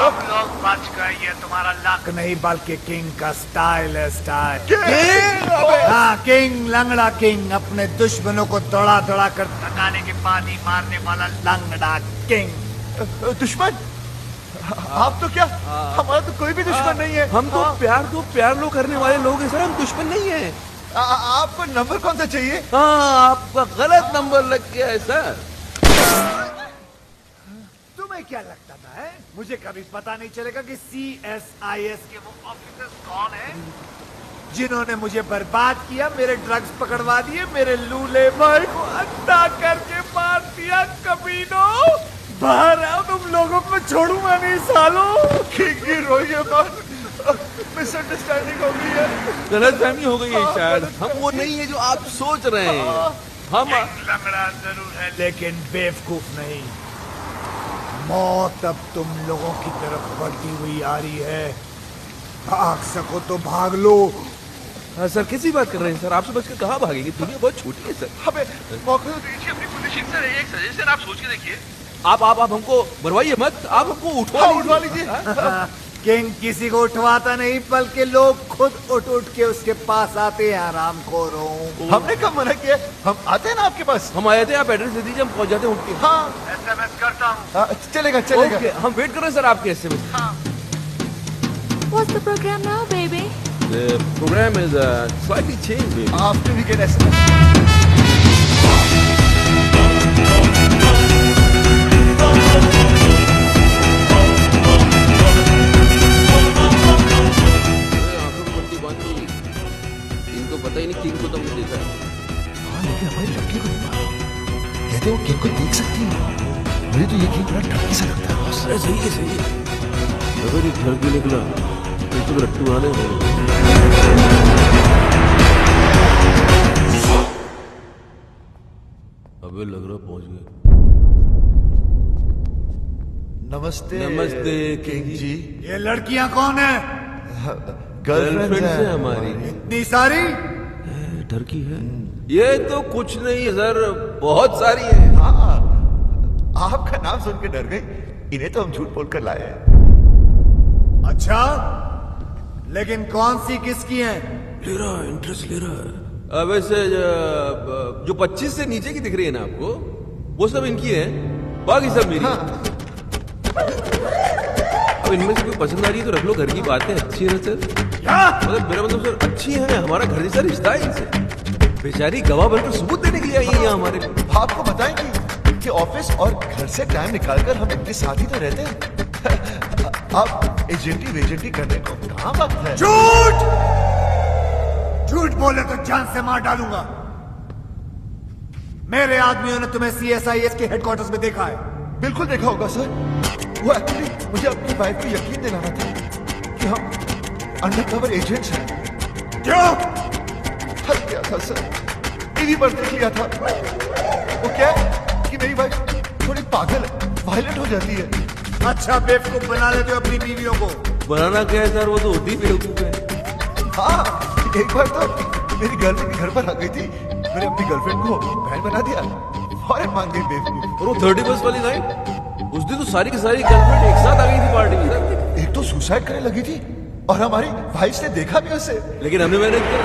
सब लोग बच गए, ये तुम्हारा लक नहीं बल्कि किंग का स्टाइल है। स्टाइल हाँ, किंग, लंगड़ा किंग, अपने दुश्मनों को दौड़ा दौड़ा कर थकाने के बाद ही मारने वाला लंगड़ा किंग। दुश्मन? आप तो क्या, हमारा तो कोई भी दुश्मन नहीं है। हम तो प्यार लो करने वाले लोग हैं सर, हम दुश्मन नहीं है। आपको नंबर कौन सा चाहिए? हाँ, आपका गलत नंबर लग गया है सर। तुम्हें क्या लगता था है? मुझे कभी पता नहीं चलेगा कि CSIS के वो ऑफिसर्स कौन हैं जिन्होंने मुझे बर्बाद किया, मेरे ड्रग्स पकड़वा दिए, मेरे लूले भाई को अंधा करके मार दिया। कमीनों, बाहर आओ, तुम लोगों को छोड़ूंगा नहीं सालों। मिसअंडरस्टैंडिंग हो गई है, गलतफहमी हो गई है शायद। हम वो नहीं है जो आप सोच रहे हैं। हम लंगड़ा जरूर है लेकिन बेवकूफ नहीं। मौत अब तुम लोगों की तरफ बढ़ती हुई आ रही है। भाग सको तो भाग लो। सर कैसी बात कर रहे हैं सर? आपसे बच के कहाँ भागेंगे? दुनिया बहुत छोटी है सर। हमें मौका तो दीजिए अपनी पोजीशन से। एक सजेशन आप सोच के देखिए। आप हमको मरवाइए मत, आप हमको उठवा लीजिए। किंग किसी को उठवाता नहीं, बल्कि लोग खुद उठ के उसके पास आते हैं। आराम खोरों, हमने कब मना किया? हम आते हैं ना आपके पास। हम आए थे, आप एड्रेस दे दीजिए, हम पहुंच जाते हैं उठ के। हाँ, SMS करता हूँ। चलेगा। हम वेट कर रहे हैं सर आपके SMS। What's the program now, baby? The program is slightly changed, baby. After we get SMS. इनको पता ही नहीं किंग को तो हमने देखा है। हाँ, लेकिन हमारी लड़की को नहीं मारा। कहते हो किंग को देख सकती है। मुझे तो ये किंग बड़ा ठगी सा लगता है। अरे सही है। अगर ये घर भी निकला तो रट्टू आने अबे लग रहा पहुंच गए। नमस्ते किंग जी। ये लड़कियां कौन है? गर्लफ्रेंड है हमारी। इतनी सारी? डर की है? ये तो कुछ नहीं है सर, बहुत सारी है। हाँ, आपका नाम सुन के डर गई। इन्हें तो हम झूठ बोलकर लाए हैं। अच्छा, लेकिन कौन सी किसकी है? ले रहा है, इंटरेस्ट ले रहा है। वैसे जो 25 से नीचे की दिख रही है ना आपको, वो सब इनकी है, बाकी सब मेरी। अब इनमें से कोई पसंद आ रही है तो रख लो, घर की बात है। अच्छी है सर, मतलब मेरा मतलब सर अच्छी है, हमारा घर जैसा रिश्ता है इनसे। बेचारी गवाह बनकर सबूत देने के लिए आई है यहाँ हमारे। आपको बताएंगे कि ऑफिस और घर से टाइम निकालकर हम इनके साथ ही तो रहते हैं। आप एजेंटी करने को कहाँ वक्त है? झूठ! झूठ बोले तो जान से मार डालूंगा। मेरे आदमियों ने तुम्हें CSIS के हेडक्वार्टर्स में देखा है। बिल्कुल देखा होगा सर। वो एक्चुअली मुझे अपनी वाइफ को यकीन दिलाना था कि हम अंडरकवर एजेंट्स हैं। क्यों? थक गया था सर, टीवी पर देख लिया था। वो क्या है कि मेरी वाइफ थोड़ी पागल है, वायलेंट हो जाती है। अच्छा बेवकूफ बना लेते हो अपनी बीवियों को। बनाना क्या है सर, वो तो होती बेवकूफ है। हाँ, एक बार तो मेरी गर्लफ्रेंड घर पर आ गई थी, मैंने अपनी गर्लफ्रेंड को बहन बना दिया, फौरन मान गई बेवकूफ। और वो 31 वाली नाइट, उस दिन तो सारी की सारी गर्लफ्रेंड एक साथ आ गई थी पार्टी में सर। एक तो सुसाइड करने लगी थी और हमारी वाइफ ने देखा भी उसे, लेकिन हमने मैनेज किया।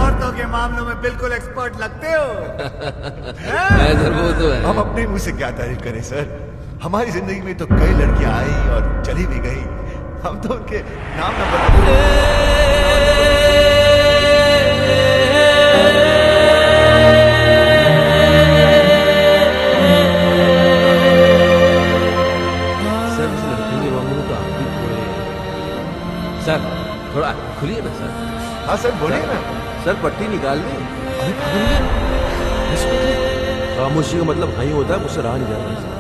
औरतों के मामलों में बिल्कुल एक्सपर्ट लगते हो। सर वो तो है। हम अपने मुंह से क्या तारीफ करें सर, हमारी जिंदगी में तो कई लड़कियां आई और चली भी गई, हम तो उनके नाम न बदले। सर थोड़ा खुलिए ना सर। हाँ सर बोलिए ना। सर पट्टी निकाल दी। खामोशी का मतलब हाँ ही होता है, मुझसे रहा नहीं जा रहा सर।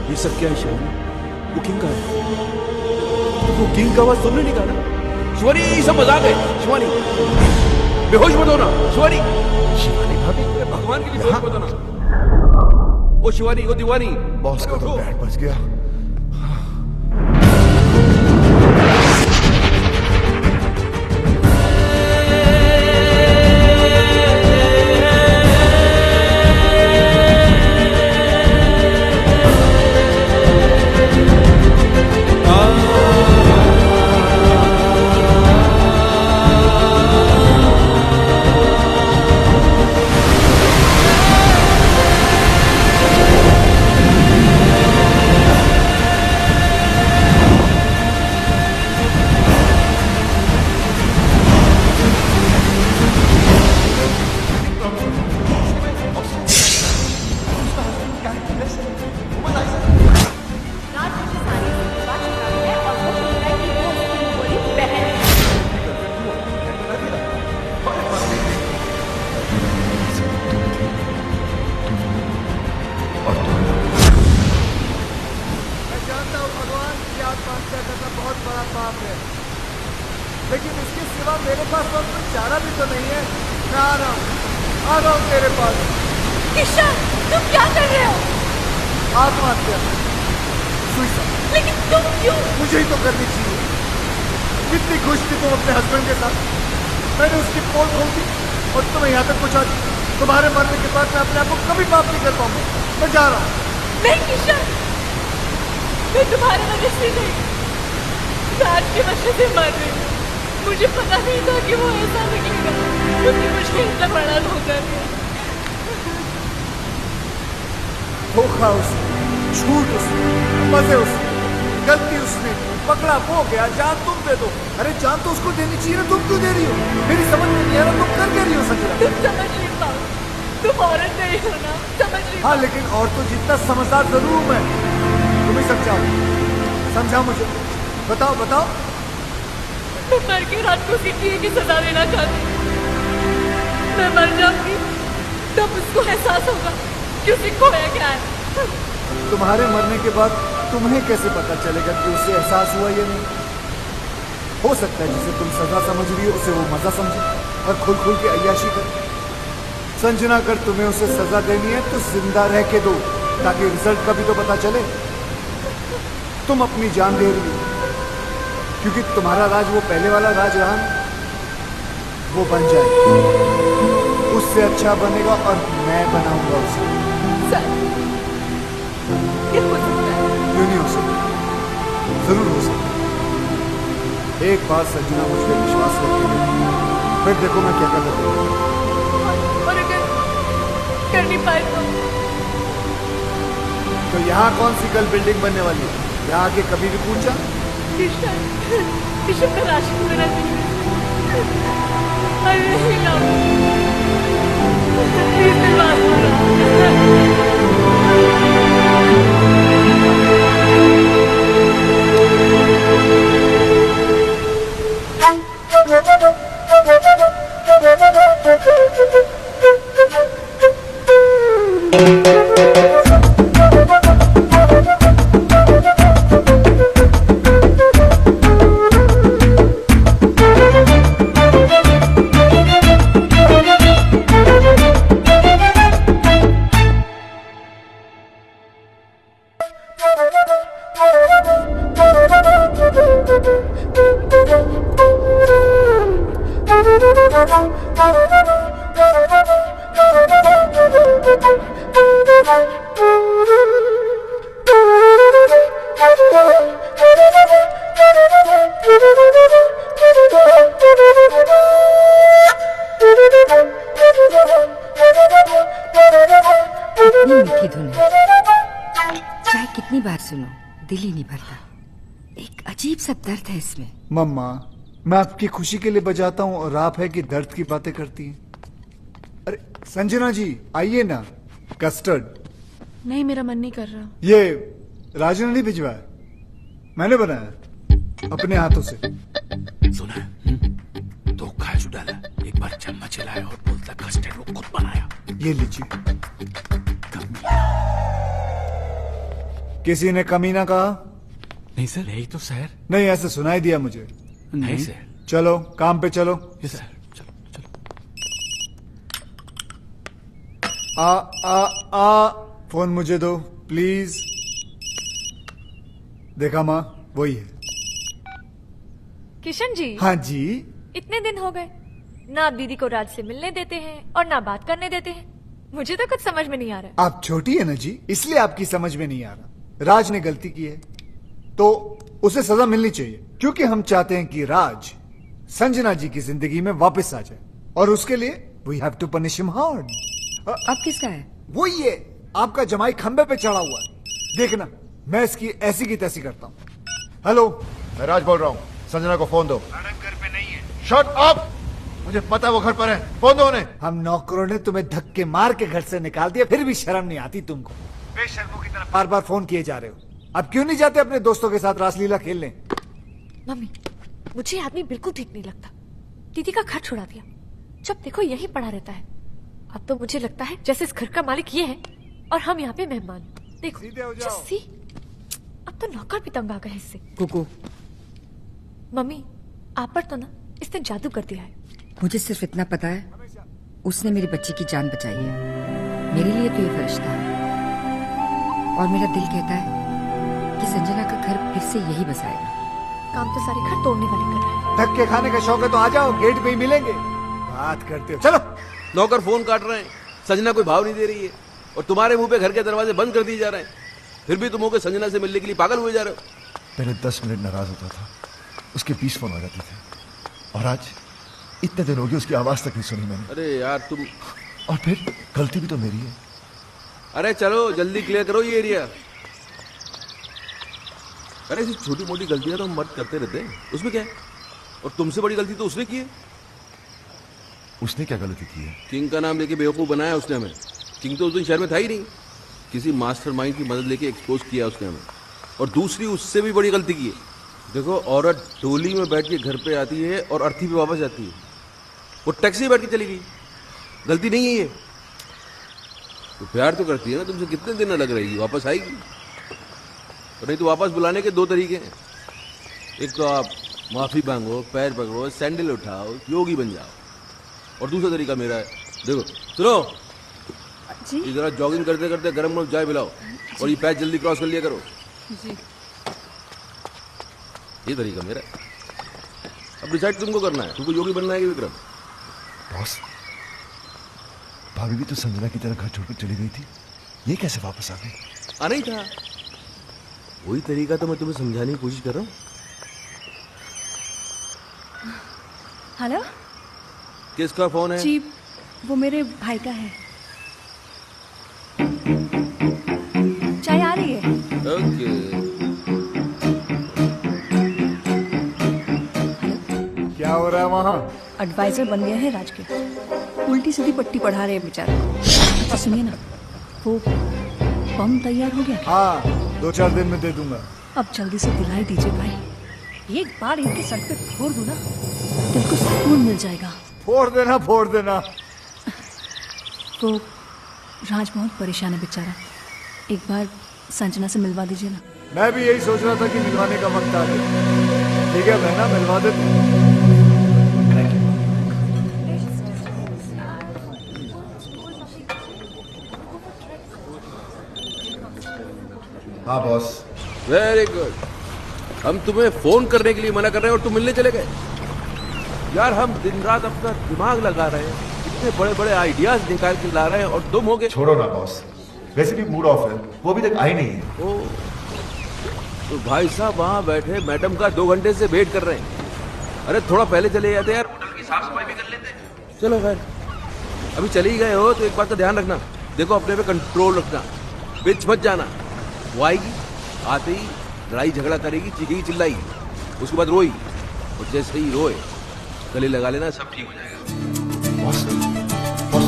ये सब क्या है शिवानी? वो किंग का है। वो किंग का आवाज सुनने नहीं का रहा। शिवानी ये सब मजाक है। शिवानी बेहोश मत होना। शिवानी, शिवानी भाभी भगवान के लिए बेहोश मत होना। ओ शिवानी, ओ दीवानी, बॉस का तो बैंड बज गया। लेकिन इसके सिवा मेरे पास और कोई चारा भी तो नहीं है। मैं आ रहा हूँ तेरे पास। किशन, तुम क्या कर रहे हो? आत्महत्या, सुसाइड। लेकिन तुम क्यों? मुझे ही तो करनी चाहिए। कितनी खुश थी तुम अपने हस्बैंड के साथ, मैंने उसकी पोल खोल दी और तुम्हें यहाँ तक पहुँचा दी। तुम्हारे मरने के बाद मैं अपने आप को कभी माफ नहीं कर पाऊंगा। मैं जा रहा हूँ। नहीं किशन, मैं तुम्हारे वजह से नहीं, राज की वजह से मर रही हूँ। मुझे पता नहीं था कि वो ऐसा निकलेगा, क्योंकि मुझे इतना बड़ा धोखा दिया। धोखा उसने, झूठ उसने, मजे उसने, गलती उसने, पकड़ा वो गया। जान तुम दे दो। अरे जान तो उसको देनी चाहिए ना, तुम क्यों दे रही हो? मेरी समझ में नहीं आ रहा तुम कर क्या रही हो? संजना, तुम समझ नहीं पाओ, तुम औरत नहीं हो ना, समझ नहीं। हाँ लेकिन औरतों जितना समझदार जरूर हूं मैं। तुम ही समझाओ, समझा मुझे। बताओ बताओ। मैं मर के रात को सीटी की सजा देना चाहती हूँ। मैं मर जाऊंगी तब उसको एहसास होगा कि उसे खोया क्या है। तुम्हारे मरने के बाद तुम्हें कैसे पता चलेगा कि उसे एहसास हुआ या नहीं? हो सकता है जिसे तुम सजा समझ रही हो उसे वो मजा समझे और खुल खुल के अय्याशी करे। संजना, अगर तुम्हें उसे सजा देनी है तो जिंदा रह के दो, ताकि रिजल्ट का भी तो पता चले। तुम अपनी जान दे रही हो क्योंकि तुम्हारा राज वो पहले वाला राज रहा ना, वो बन जाए, उससे अच्छा बनेगा और मैं बनाऊंगा उसे। सर, ये हो सकता है? क्यों नहीं हो सकता? जरूर हो सकता। एक बार संजना मुझ पर विश्वास रखेगी, फिर देखो मैं क्या कर सकता हूँ। और अगर कर नहीं पाए तो यहाँ कौन सी कल बिल्डिंग बनने वाली है? यहाँ आके कभी भी पूछा? किशन का राशि मेरा I really love you. Please दिल बात बोलो। कितनी मीठी धुन है, चाहे कितनी बार सुनो दिल ही नहीं भरता। एक अजीब सा दर्द है इसमें। मम्मा, मैं आपकी खुशी के लिए बजाता हूँ और आप है कि दर्द की बातें करती हैं। अरे संजना जी आइए ना, कस्टर्ड। नहीं, मेरा मन नहीं कर रहा। ये राजू ने नहीं भिजवाया, मैंने बनाया अपने हाथों से। सुना तो काजू डाला, एक बार चम्मच हिलाया और बोलता कस्टर्ड वो खुद बनाया। ये लीजिए। किसी ने कमीना कहा? नहीं सर, यही तो सर। नहीं, ऐसे सुनाई दिया मुझे। नहीं सर। चलो काम पे चलो। यस सर, चलो चलो। फोन मुझे दो प्लीज। देखा माँ, वही है। किशन जी। हाँ जी। इतने दिन हो गए, ना आप दीदी को राज से मिलने देते हैं और ना बात करने देते हैं। मुझे तो कुछ समझ में नहीं आ रहा। आप छोटी है ना जी, इसलिए आपकी समझ में नहीं आ रहा। राज ने गलती की है तो उसे सजा मिलनी चाहिए, क्योंकि हम चाहते हैं कि राज संजना जी की जिंदगी में वापस आ जाए, और उसके लिए we have to punish him hard. अब किसका है? वो ये आपका जमाई खंबे पे चढ़ा हुआ है। देखना, मैं इसकी ऐसी की तैसी करता हूँ। हेलो, मैं राज बोल रहा हूँ, संजना को फोन दो। मैडम घर पे नहीं है। शट अप, मुझे पता है वो घर पर है, फोन दो उन्हें। हम नौकरों ने तुम्हें धक्के मार के घर से निकाल दिया, फिर भी शर्म नहीं आती तुमको। बेशर्मों की तरह बार बार फोन किए जा रहे हो। अब क्यों नहीं जाते अपने दोस्तों के साथ रासलीला खेलने? मम्मी, मुझे ये आदमी बिल्कुल ठीक नहीं लगता। दीदी का घर छुड़ा दिया, जब देखो यही पड़ा रहता है। अब तो मुझे लगता है जैसे इस घर का मालिक ये है और हम यहाँ पे मेहमान। देखो जस्सी, अब तो नौकर भी तंग आ गए इससे। कुकू, मम्मी आप पर तो ना इसने जादू कर दिया है। मुझे सिर्फ इतना पता है, उसने मेरी बच्ची की जान बचाई है। मेरे लिए तो ये फरिश्ता है, और मेरा दिल कहता है कि संजना का घर फिर से यही बसाएगा। काम तो सारे घर तोड़ने वाले कर रहे हैं। धक्के खाने का शौक है तो आ जाओ, गेट पे ही मिलेंगे। बात करते हो, चलो। नौकर फोन काट रहे हैं, संजना कोई भाव नहीं दे रही है, और तुम्हारे मुंह पे घर के दरवाजे बंद कर दिए जा रहे हैं। फिर भी तुम होकर संजना से मिलने के लिए पागल हुए जा रहे हो। पहले 10 मिनट नाराज होता था, उसके 20 फोन आ जाते थे, और आज इतने दिन हो गए उसकी आवाज तक नहीं सुनी मैंने। अरे यार तुम, और फिर गलती भी तो मेरी है। अरे चलो जल्दी क्लियर करो ये एरिया। अरे ऐसी छोटी मोटी गलतियां तो हम मर्द करते रहते हैं, उसमें क्या है? और तुमसे बड़ी गलती तो उसने की है। उसने क्या गलती की है? किंग का नाम लेके बेवकूफ बनाया उसने हमें। किंग तो उस दिन शहर में था ही नहीं, किसी मास्टरमाइंड की मदद लेके एक्सपोज किया उसने हमें। और दूसरी उससे भी बड़ी गलती की है। देखो, औरत डोली में बैठ के घर पे आती है और अर्थी पे वापस जाती है, वो टैक्सी में बैठ के चली गई। गलती नहीं है ये। तो प्यार तो करती है ना तुमसे, कितने दिन लग रहेगी, वापस आएगी। और नहीं तो वापस बुलाने के 2 तरीके हैं। एक तो आप माफी मांगो, पैर पकड़ो, सैंडल उठाओ, योगी बन जाओ। और दूसरा तरीका मेरा है, देखो सुनो जी, जरा जॉगिंग करते करते गर्म गर्म चाय पिलाओ और ये पैच जल्दी क्रॉस कर लिया करो जी। ये तरीका मेरा है। अब डिसाइड तुमको करना है, तुमको योगी बनना है कि विक्रम। बॉस, भाभी भी तो संजना की तरह घर छोड़कर चली गई थी, ये कैसे वापस आ गई? आना ही था, वही तरीका तो मैं तुम्हें समझाने की कोशिश कर रहा हूँ। हेलो, किसका फोन है? जी, वो मेरे भाई का है। चाय आ रही है? ओके। क्या हो रहा है वहाँ? एडवाइजर बन गए हैं राज के। उल्टी सीधी पट्टी पढ़ा रहे हैं बेचारे को। सुनिए ना, वो बम तैयार हो गया? हाँ, 2-4 दिन में दे दूंगा। अब जल्दी से दिलाई दीजिए भाई, एक बार इनके सर पे फोड़ दूं ना, दिल को सुकून मिल जाएगा। फोड़ देना, फोड़ देना। वो राज बहुत परेशान है बेचारा, एक बार संजना से मिलवा दीजिए ना। मैं भी यही सोच रहा था कि मिलवाने का वक्त आ गया। ठीक है बहना, मिलवा देते। हाँ बॉस। Very good. हम तुम्हें फोन करने के लिए मना कर रहे हैं और तुम मिलने चले गए। यार हम दिन रात अपना दिमाग लगा रहे हैं, इतने बड़े बड़े आइडियाज निकाल के ला रहे हैं और तुम हो गए। छोड़ो ना बॉस, वैसे भी मूड ऑफ है, वो अभी तक आई नहीं है। ओ, तो भाई साहब वहाँ बैठे मैडम का 2 घंटे से वेट कर रहे हैं। अरे थोड़ा पहले चले जाते यार, होटल की साफ सफाई भी कर लेते। चलो खैर, अभी चले ही गए हो तो एक बात का ध्यान रखना, देखो अपने पे कंट्रोल रखना, बीच मत जाना। वो आएगी, आते ही लड़ाई झगड़ा करेगी, चीखेगी चिल्लाएगी, उसके बाद रोई, और जैसे ही रोए गले लगा लेना, सब ठीक हो जाएगा। बॉस, बॉस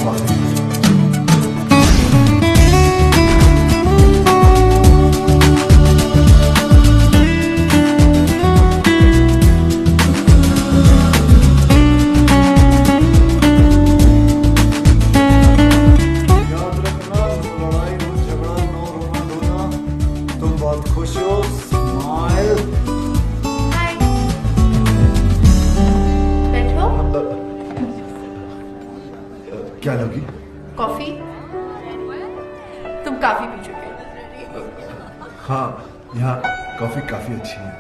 क्या लोगी? कॉफी? तुम काफी पी चुके। हाँ, यहाँ कॉफी काफी अच्छी है।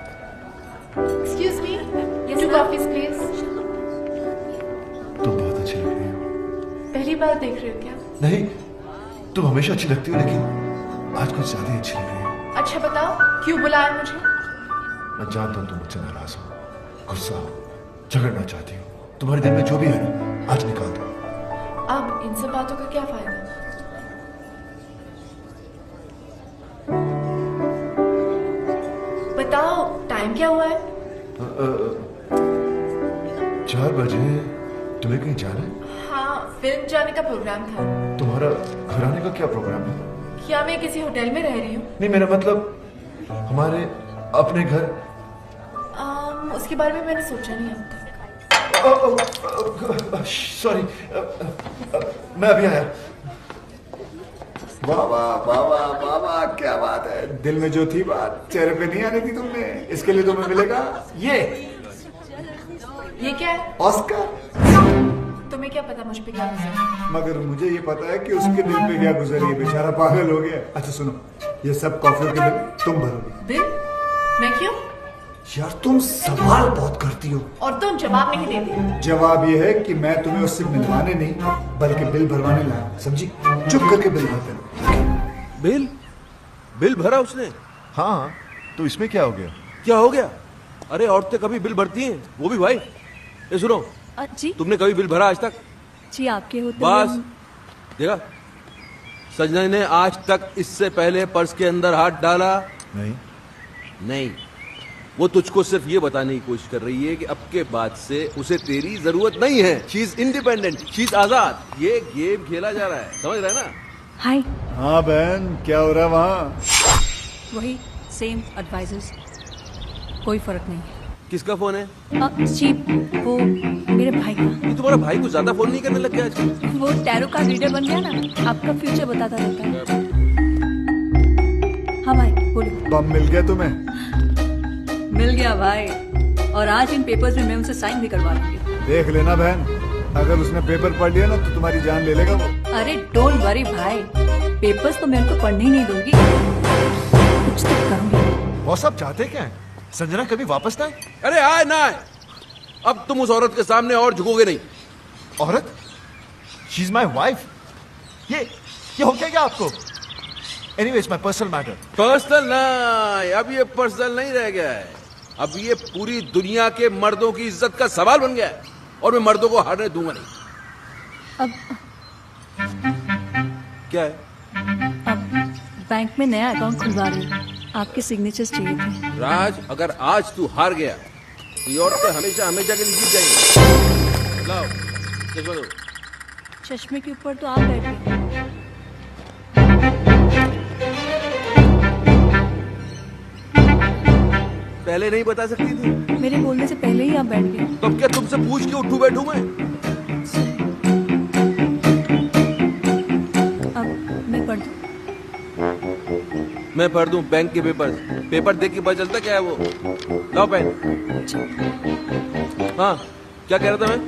Excuse me, 2 coffees please. तुम बहुत अच्छी लग रही हो। पहली बार देख रहे हो क्या? नहीं, तुम हमेशा अच्छी लगती हो, लेकिन आज कुछ ज्यादा अच्छी लग रही हो। अच्छा बताओ, क्यों बुलाया मुझे? मैं जानता हूँ तुम मुझसे नाराज हो, गुस्सा हो, झगड़ना चाहती हो। तुम्हारे दिल में जो भी है ना, आज निकाल दो। अब इन सब बातों का क्या फायदा? बताओ टाइम क्या हुआ है? 4 बजे। तुम्हें कहीं जाना है? हाँ, फिल्म जाने का प्रोग्राम था। तुम्हारा घर आने का क्या प्रोग्राम है? क्या मैं किसी होटल में रह रही हूँ? नहीं, मेरा मतलब हमारे अपने घर। उसके बारे में मैंने सोचा नहीं अब तक। सॉरी, मैं अभी आया। बाबा बाबा बाबा, क्या बात है। दिल में जो थी बात चेहरे पे नहीं आने दी तुमने, इसके लिए तुम्हें मिलेगा ये क्या है? ऑस्कर। तुम्हें क्या पता मुझ पे क्या गुजरा? मगर मुझे ये पता है कि उसके दिल पे क्या गुजरी है, बेचारा पागल हो गया। अच्छा सुनो, ये सब कॉफी के बिल तुम भरोगे। बिल? मैं क्यों? यार तुम सवाल बहुत करती हो और तुम जवाब नहीं देते। जवाब ये है कि मैं तुम्हें उससे मिलवाने नहीं बल्कि बिल भरवाने लाया, समझी? चुप करके बिल भरते रहो। बिल भरा उसने? हाँ, तो इसमें क्या हो गया? क्या हो गया? अरे औरतें कभी बिल भरती हैं, वो भी भाई। ये सुनो जी, तुमने कभी बिल भरा आज तक? जी आपके होते बस देखा, संजना ने आज तक इससे पहले पर्स के अंदर हाथ डाला नहीं। वो तुझको सिर्फ ये बताने की कोशिश कर रही है कि अब के बाद से उसे तेरी जरूरत नहीं है। She is independent, she is आजाद। ये गेम खेला जा रहा है, समझ रहे ना? हाय। हाँ बहन, क्या हो रहा है वहाँ? वही सेम एडवाइजर्स, कोई फर्क नहीं है। किसका फोन है? जी वो मेरे भाई का। ये तुम्हारा भाई को ज्यादा फोन नहीं करने लग गया आजकल? वो टैरो का रीडर बन गया ना, आपका फ्यूचर बताता रहता है। हाँ भाई बोलो। बम मिल गया तुम्हें? मिल गया भाई, और आज इन पेपर्स में मैं उनसे साइन भी करवा लूंगी। देख लेना बहन, अगर उसने पेपर पढ़ लिया ना तो तुम्हारी जान ले लेगा वो। अरे डोंट वरी भाई, पेपर्स तो मैं उनको पढ़ने ही नहीं दूंगी, कुछ तो करूंगी। बॉस आप चाहते क्या है? संजना कभी वापस ना आए? अरे आए ना आए, अब तुम उस औरत के सामने और झुकोगे नहीं। औरत? She is my wife. ये हो क्या आपको? Anyways my personal matter. Personal नहीं, अब ये पर्सनल नहीं रह गया है, अब ये पूरी दुनिया के मर्दों की इज्जत का सवाल बन गया है, और मैं मर्दों को हारने दूंगा नहीं। अब क्या है? अब बैंक में नया अकाउंट खुलवा रही हूँ, आपके सिग्नेचर्स चाहिए थे। राज, अगर आज तू हार गया तो ये औरतें हमेशा हमेशा के लिए जीत जाएंगी। लाओ चश्मा दो। चश्मे के ऊपर तो आप बैठ गए। पहले नहीं बता सकती थी? मेरे बोलने से पहले ही आप बैठ गए। तो अब क्या तुमसे पूछ के उठूं बैठूं मैं? अब मैं पढ़ दूं? मैं पढ़ दूं बैंक के पेपर देख के पता चलता क्या है वो। लाओ पेन। हाँ क्या कह रहा था मैं?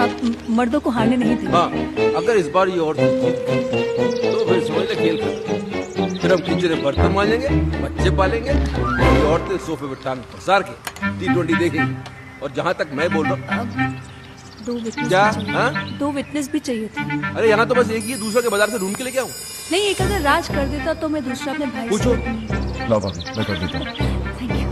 आप मर्दों को हारने नहीं देंगे। हाँ अगर इस बार ये औरत तो फिर समझ ले खेल खत्म। फिर हम किचन में बर्तन मांजेंगे, बच्चे पालेंगे, ये औरतें सोफे पे टांग पसार के T20 देखेंगी। और जहाँ तक मैं बोल रहा हूँ, दो विटनेस क्या? भी चाहिए। हाँ? दो विटनेस भी चाहिए थे। अरे यहाँ तो बस एक ही है, दूसरा के बाजार से ढूंढ के लेके आऊँ? नहीं, एक अगर राज कर देता तो मैं दूसरा अपने भाई पूछो। लाओ भाभी मैं कर देता हूँ। Thank you.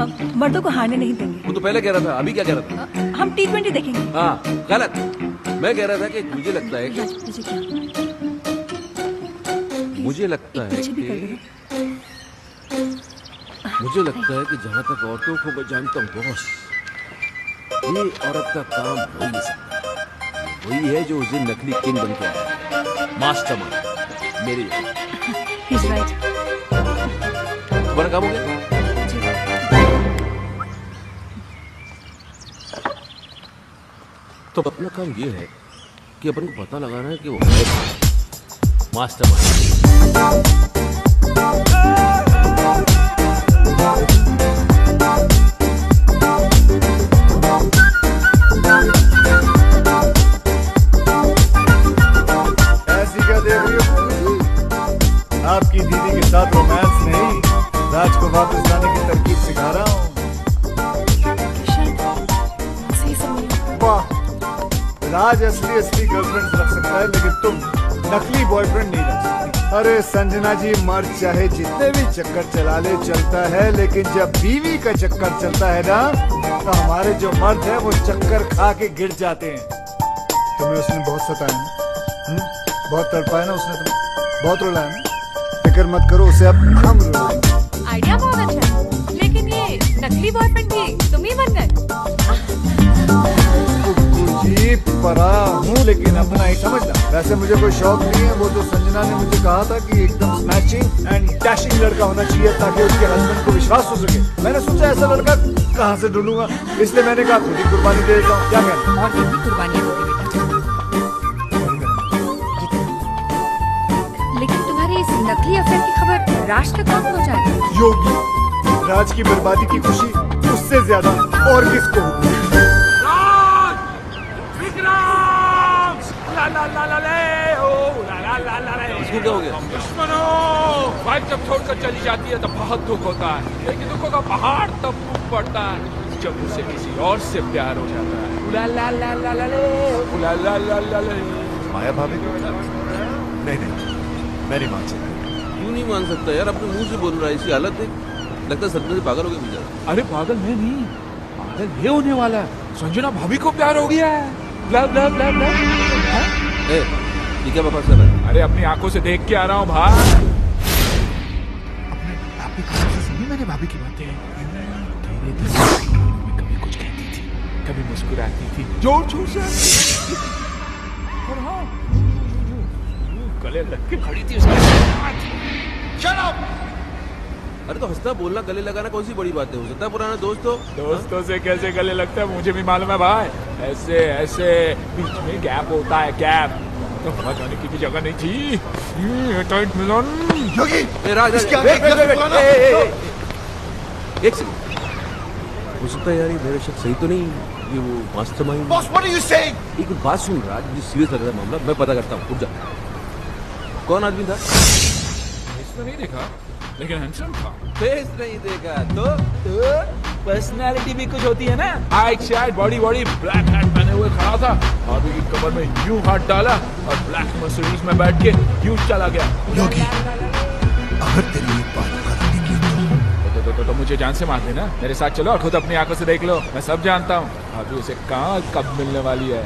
अब मर्दों को हारने नहीं देंगे। वो तो पहले कह रहा था, अभी क्या कह रहा था? हम T20 देखेंगे। हाँ गलत। मैं कह रहा था कि मुझे लगता है कि मुझे क्या? मुझे लगता है पीछे भी कर कि देना। मुझे लगता है कि जहाँ तक औरतों को मैं जानता हूँ बॉस, ये औरत का काम हो ही नहीं सकता। वही है जो उस दिन नकली किंग बन के आया, मास्टरमाइंड मेरे। He's right। तुम्हारा काम हो गया? तो अपना काम ये है कि अपन को पता लगाना है कि वो है मास्टरमाइंड। ऐसी क्या देख रही हो? आपकी दीदी के साथ रोमांस नहीं, राज को वापस लाने की तरकीब सिखा रहा हूँ। वाह, राज असली गर्लफ्रेंड रख सकता है, लेकिन तुम नकली बॉयफ्रेंड नहीं रख सकती। अरे संजना जी, मर्द चाहे जितने भी चक्कर चला ले चलता है, लेकिन जब बीवी का चक्कर चलता है ना, तो हमारे जो मर्द है वो चक्कर खा के गिर जाते हैं। तुम्हें उसने बहुत सताया ना, बहुत तड़पाया ना उसने, तुम्हें बहुत रुलाया ना। फिक्र मत करो, उसे अब हम रुलाएंगे। आइडिया बहुत अच्छा है, लेकिन ये नकली बॉयफ्रेंड भी तुम ही बन गए। जी परा हूँ, लेकिन अपना ही समझना। वैसे मुझे कोई शौक नहीं है, वो तो संजना ने मुझे कहा था कि एकदम स्नैचिंग एंड डैशिंग लड़का होना चाहिए ताकि उसके हस्बैंड को विश्वास हो सके। मैंने सोचा ऐसा लड़का कहाँ से ढूंढूंगा, इसलिए मैंने कहा खुद ही कुर्बानी दे देता हूँ। क्या कहना? और कितनी कुर्बानियां होगी बेटा? लेकिन तुम्हारी इस नकली अफेयर की खबर राज तक कब पहुंचाएगी? योगी, राज की बर्बादी की खुशी उससे ज्यादा और किसको होगी? इसको क्या हो गया? दुश्मनों, वाइफ जब छोड़कर चली जाती है तो बहुत दुख होता है, लेकिन दुखों का पहाड़ तब टूट पड़ता है जब उसे किसी और से प्यार हो जाता है। उला ला ला ला ला ले, उला ला ला ला ले। माया भाभी? नहीं नहीं, मैं नहीं मान सकता। क्यों नहीं मान सकता यार? अपने मुंह से बोल रहा है, इसकी हालत है, लगता है सदमे से पागल हो गया बेचारा। अरे पागल मैं नहीं, पागल ये होने वाला है। संजना भाभी को प्यार हो गया है। Love love love love. ये क्या बकवास कर रहा है? अरे अपनी आंखों से देख के आ रहा हूँ भाई। अपने भाभी की से सुनी मैंने भाभी की बातें। तेरे दिल में कभी कुछ कहती थी, कभी मुस्कुराती थी, जोर जोर से। और हाँ, गले लग के खड़ी थी उसके साथ। Shut up! अरे तो हंसता बोलना, गले लगाना कौन सी बड़ी बात है? हो सकता है पुराना दोस्त हो। दोस्तों से कैसे गले लगता है मुझे भी मालूम है भाई। ऐसे ऐसे बीच में गैप होता है, गैप। तो हवा जाने की भी जगह नहीं थी। टाइट मिलन। योगी, एक सेकंड, हो सकता है यार ये मेरा शक सही तो नहीं, ये वो mastermind. Boss, what are you saying? एक बात सुन रहा, मुझे सीरियस लग रहा है मामला, मैं पता करता हूँ, रुक जा। कौन आदमी था? फेस तो नहीं देखा, लेकिन हैंडसम था। फेस नहीं देखा तो पर्सनालिटी भी कुछ होती है ना। Height शाइट body body, black hat पहने हुए खड़ा था, भाभी की कमर में यूं हाथ डाला और ब्लैक मर्सिडीज में बैठ के यूं चला गया। योगी, अगर तेरी एक बात गलती की तो मुझे जान से मार देना। मेरे साथ चलो और खुद अपनी आंखों से देख लो, मैं सब जानता हूँ। भाभी उसे कहाँ कब मिलने वाली है।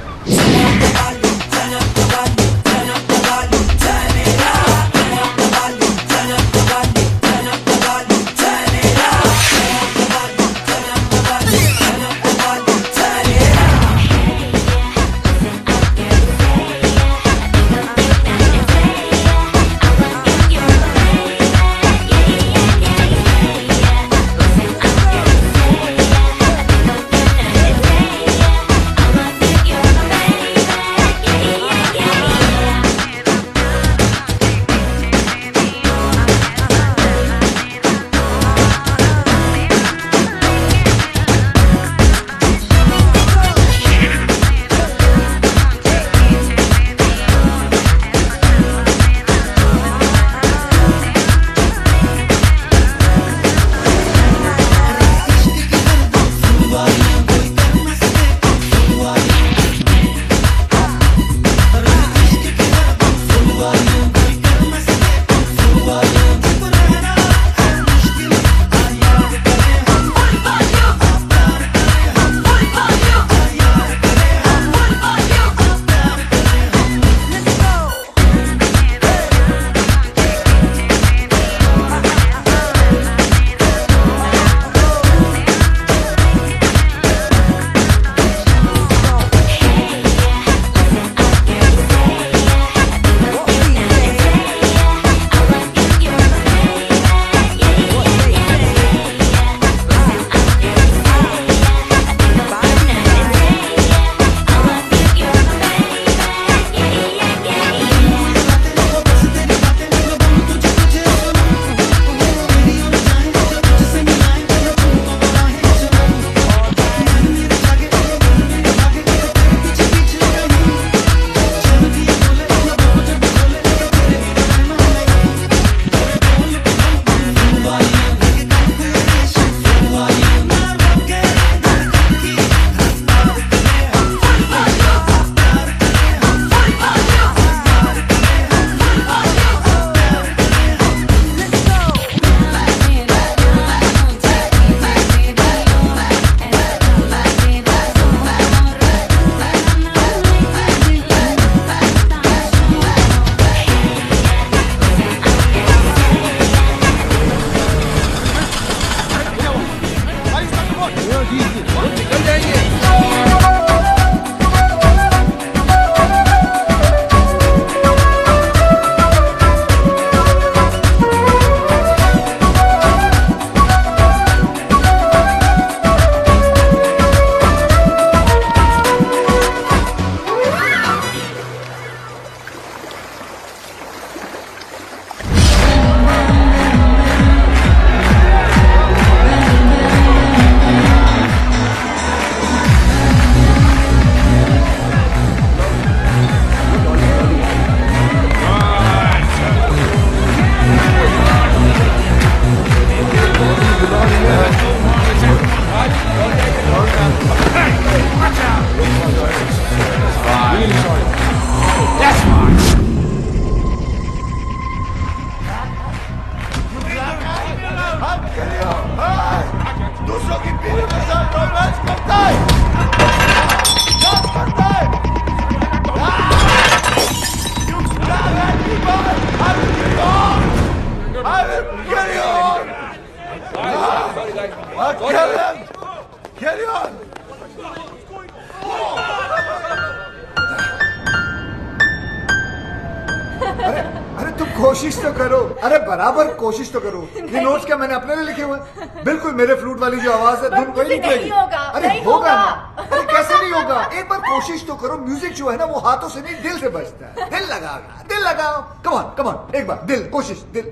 कोशिश तो करो, अरे बराबर कोशिश तो करो। ये नोट्स क्या मैंने अपने लिए लिखे हुए हैं? बिल्कुल मेरे फ्लूट वाली जो आवाज है धुन वही निकलेगी। अरे होगा ना, अरे कैसे नहीं होगा? एक बार कोशिश तो करो। म्यूजिक जो है ना वो हाथों से नहीं दिल से बजता है। दिल लगाओ, दिल लगाओ। कम ऑन कम ऑन, एक बार दिल, कोशिश दिल।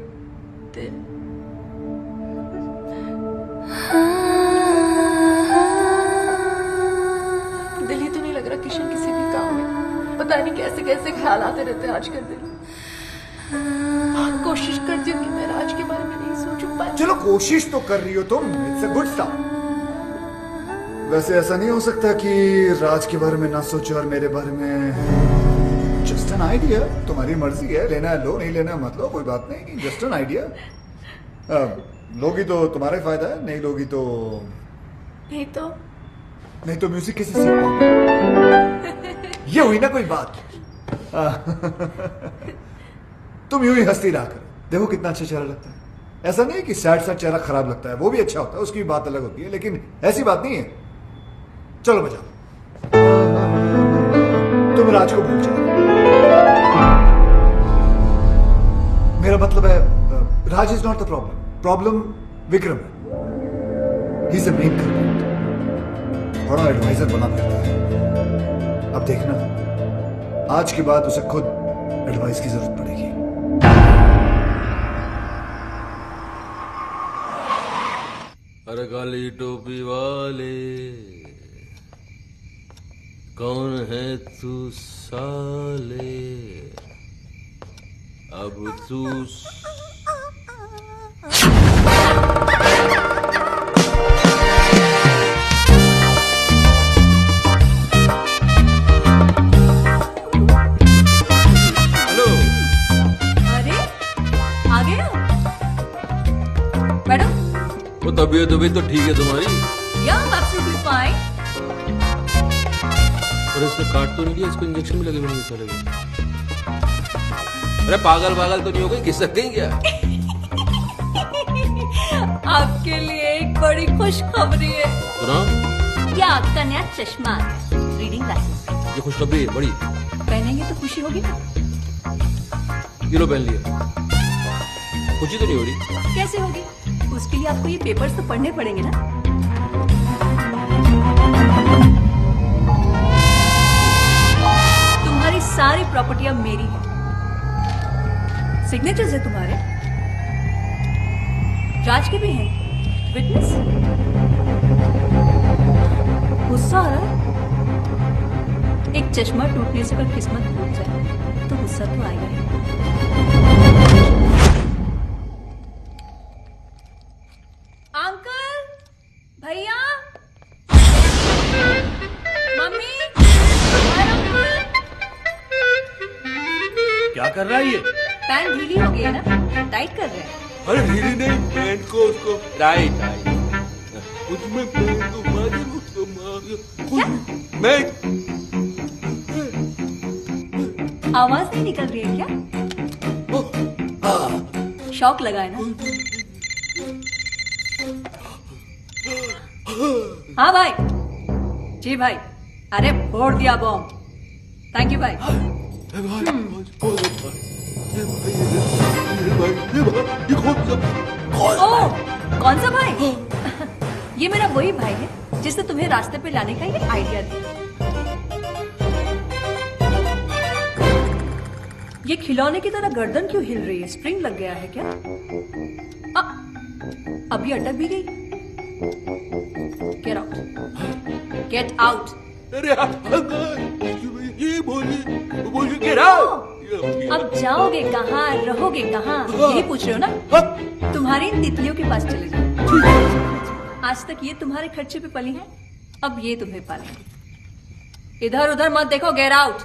दिल ही तो नहीं लग रहा किशन किसी भी काम में। पता नहीं कैसे कैसे ख्याल आते रहते हैं आजकल दिल। कोशिश करती हूँ कि मैं राज के बारे में नहीं सोचूं, पर चलो कोशिश तो कर रही हो तुम, इट्स अ गुड स्टार्ट। वैसे ऐसा नहीं हो सकता कि राज के बारे में ना सोचो और मेरे बारे में। जस्ट एन आइडिया, तुम्हारी मर्जी है, लेना है लो, नहीं लेना मत लो, कोई बात नहीं। Just an idea. लोगी तो तुम्हारा ही फायदा है, नहीं लोगी तो नहीं तो म्यूजिक कैसे सीख पाओगे? ये हुई ना कोई बात। तुम यूं ही हंसती रहा करो, देखो कितना अच्छा चेहरा लगता है। ऐसा नहीं कि सैड सैड चेहरा खराब लगता है, वो भी अच्छा होता है, उसकी भी बात अलग होती है, लेकिन ऐसी बात नहीं है। चलो बजाओ। तुम राज को भूल जाओ। मेरा मतलब है Raj is not the problem Vikram है। He is the main culprit. बड़ा एडवाइजर बना फिरता है। अब देखना, आज के बाद उसे खुद एडवाइस की जरूरत पड़ेगी। अरे काली टोपी वाले, कौन है तू साले? अब तू तबीयत तो ठीक है तुम्हारी? absolutely fine. और इसने काट तो नहीं लिया, इसको इंजेक्शन भी लगे नहीं चलेगा। अरे पागल तो नहीं हो गई, खिसक गई क्या? आपके लिए एक बड़ी खुशखबरी है। सुनाओ। ये आपका नया चश्मा, रीडिंग ग्लासेस। ये खुशखबरी है बड़ी। पहनेंगे तो खुशी होगी ना? ये लो पहन लिया। खुशी तो नहीं हो रही? कैसे होगी? उसके लिए आपको ये पेपर्स तो पढ़ने पड़ेंगे ना। तुम्हारी सारी प्रॉपर्टी अब मेरी है। सिग्नेचर्स है तुम्हारे, राज के भी हैं। विटनेस? गुस्सा आ रहा है? एक चश्मा टूटने से अगर किस्मत टूट जाए तो गुस्सा तो आएगा ही। भैया, मम्मी, क्या कर रहा है ये? पैंट ढीली हो गई है ना, टाइट कर रहे हैं। अरे ढीली नहीं, पैंट को उसको टाइट उसमें मैं आवाज नहीं निकल रही है क्या? शौक लगा है ना? हाँ भाई। जी भाई। अरे फोड़ दिया बॉम्ब। थैंक यू भाई। ओह, कौन सा भाई? ये मेरा वही भाई है जिसने तुम्हें रास्ते पे लाने का ये आइडिया दिया। ये खिलौने की तरह गर्दन क्यों हिल रही है? स्प्रिंग लग गया है क्या? अभी अटक भी गई। Get out. Get out. ये बोली get out. अब जाओगे कहाँ, रहोगे कहाँ, यही पूछ रहे हो ना? तुम्हारी इन तितलियों के पास चले जाओ। आज तक ये तुम्हारे खर्चे पे पली हैं, अब ये तुम्हें पालेंगे। इधर उधर मत देखो, get out.